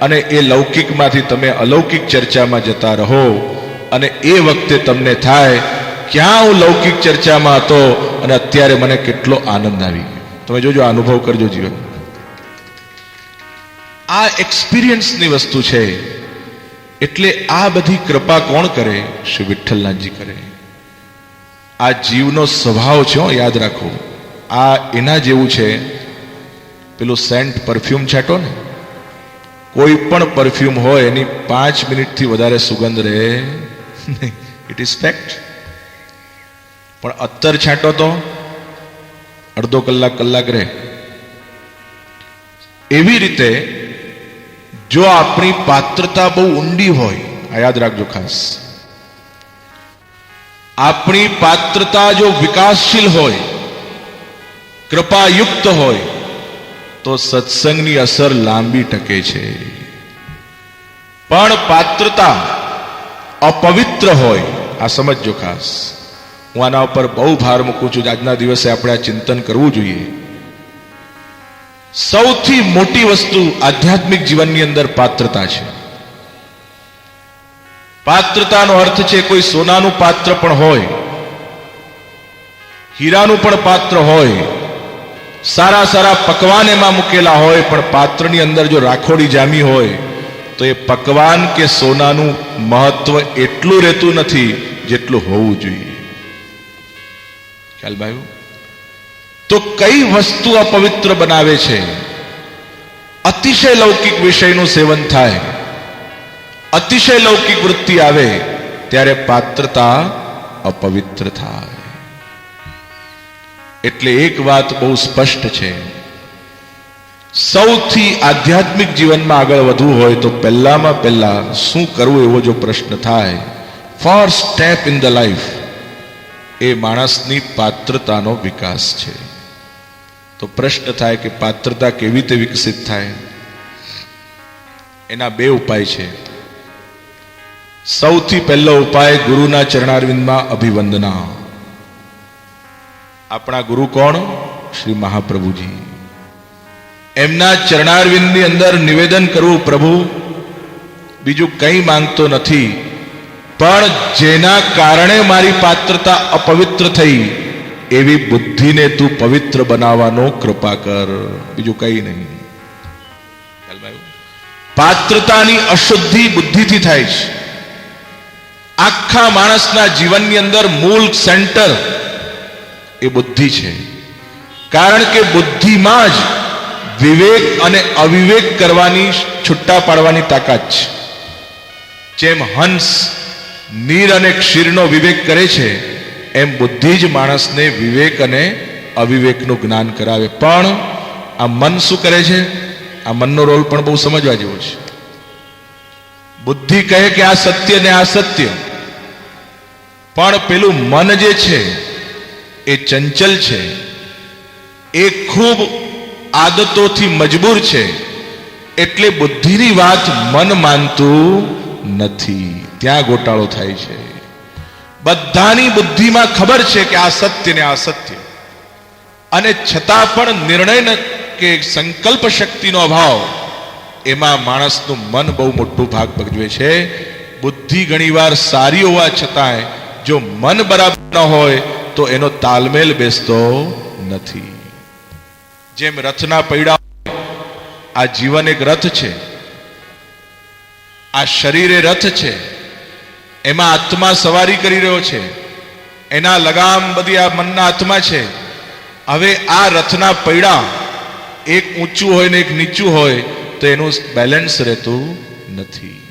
Speaker 1: અને એ લૌકિકમાંથી તમે અલૌકિક ચર્ચામાં જતા રહો. અને એ વખતે તમને થાય ક્યાં હું લૌકિક ચર્ચામાં હતો અને અત્યારે મને કેટલો આનંદ આવી ગયો. તમે જોજો, અનુભવ કરજો જીવન. આ એક્સપિરિયન્સની વસ્તુ છે. એટલે આ બધી કૃપા કોણ કરે? શ્રી વિઠ્ઠલનાથજી કરે. આ જીવનો સ્વભાવ છે, યાદ રાખો. આ એના જેવું છે, પેલું સેન્ટ પરફ્યુમ છાંટો ને, કોઈ પણ પરફ્યુમ હોય એની 5 મિનિટથી વધારે સુગંધ રહે નહીં. It is fact. પણ અત્તર છાંટો તો અડધો કલાક રહે. એવી રીતે જો આપણી પાત્રતા બહુ ઊંડી હોય, આ યાદ રાખજો ખાસ, આપણી પાત્રતા જો વિકાસશીલ હોય, કૃપાયુક્ત હોય, તો સત્સંગની અસર લાંબી ટકે છે. પણ પાત્રતા અપવિત્ર હોય, આ સમજજો ખાસ. હું આના ઉપર બહુ ભાર મૂકું છું. આજના દિવસે આપણે આ ચિંતન કરવું જોઈએ. સૌથી મોટી વસ્તુ આધ્યાત્મિક જીવનની અંદર પાત્રતા છે. પાત્રતાનો અર્થ છે કોઈ સોનાનું પાત્ર પણ હોય, હીરાનું પણ પાત્ર હોય, સારા સારા પકવાન એમાં મૂકેલા હોય, પણ પાત્રની અંદર જો રાખોડી જામી હોય તો એ પકવાન કે સોનાનું મહત્વ એટલું રહેતું નથી જેટલું હોવું જોઈએ. ખ્યાલ ભાઈ? તો કઈ વસ્તુ અપવિત્ર બનાવે છે? અતિશય લૌકિક વિષયનું સેવન થાય, અતિશય લૌકિક વૃત્તિ આવે ત્યારે પાત્રતા અપવિત્ર થાય. એટલે એક વાત બહુ સ્પષ્ટ છે, સૌથી આધ્યાત્મિક જીવનમાં આગળ વધવું હોય તો પહેલામાં પહેલા શું કરવું એવો જો પ્રશ્ન થાય, first step in the life એ માણસની પાત્રતાનો વિકાસ છે. તો પ્રશ્ન થાય કે પાત્રતા કેવી રીતે વિકસિત થાય? એના બે ઉપાય છે. સૌથી પહેલો ઉપાય ગુરુના ચરણારવિંદમાં અભિવંદના. આપણા ગુરુ કોણ? શ્રી મહાપ્રભુજી. એમના ચરણારવિંદની અંદર નિવેદન કરવું, પ્રભુ બીજું કંઈ માંગતો નથી, પણ જેના કારણે મારી પાત્રતા અપવિત્ર થઈ એવી બુદ્ધિને તું પવિત્ર બનાવવાનો કૃપા કર, બીજું કંઈ નહીં. પાત્રતાની અશુદ્ધિ બુદ્ધિથી થાય છે. આખા માણસના જીવનની અંદર મૂળ સેન્ટર એ બુદ્ધિ છે. કારણ કે બુદ્ધિમાં જ વિવેક અને અવિવેક કરવાની, છૂટા પાડવાની તાકાત છે. જેમ હંસ નીર અને ક્ષીરનો વિવેક કરે છે, એમ બુદ્ધિ જ માણસને વિવેક અને અવિવેકનું જ્ઞાન કરાવે. પણ આ મન શું કરે છે? આ મનનો રોલ પણ બહુ સમજવા જેવો છે. બુદ્ધિ કહે કે આ સત્ય ને આ સત્ય, પણ પેલું મન જે છે એ ચંચલ છે, એ ખૂબ આદતોથી મજબૂર છે, એટલે બુદ્ધિની વાત મન માનતું નથી. ત્યાં ગોટાળો થાય છે. બધાની બુદ્ધિમાં ખબર છે કે આ સત્ય ને આ સત્ય, અને છતાં પણ નિર્ણય કે સંકલ્પ શક્તિનો અભાવ, એમાં માણસનું મન બહુ મોટું ભાગ ભજવે છે. બુદ્ધિ ઘણીવાર સારી હોવા છતાંય જો મન બરાબર ન હોય તો એનો તાલમેલ બેસતો નથી. જેમ રથના પૈડા, આ જીવન એક રથ છે, આ શરીર એ રથ છે, એમાં આત્મા સવારી કરી રહ્યો છે, એના લગામ બધી આ મનના હાથમાં છે. હવે આ રથના પૈડા એક ઊંચું હોય ને એક નીચું હોય તો એનું બેલેન્સ રહેતું નથી.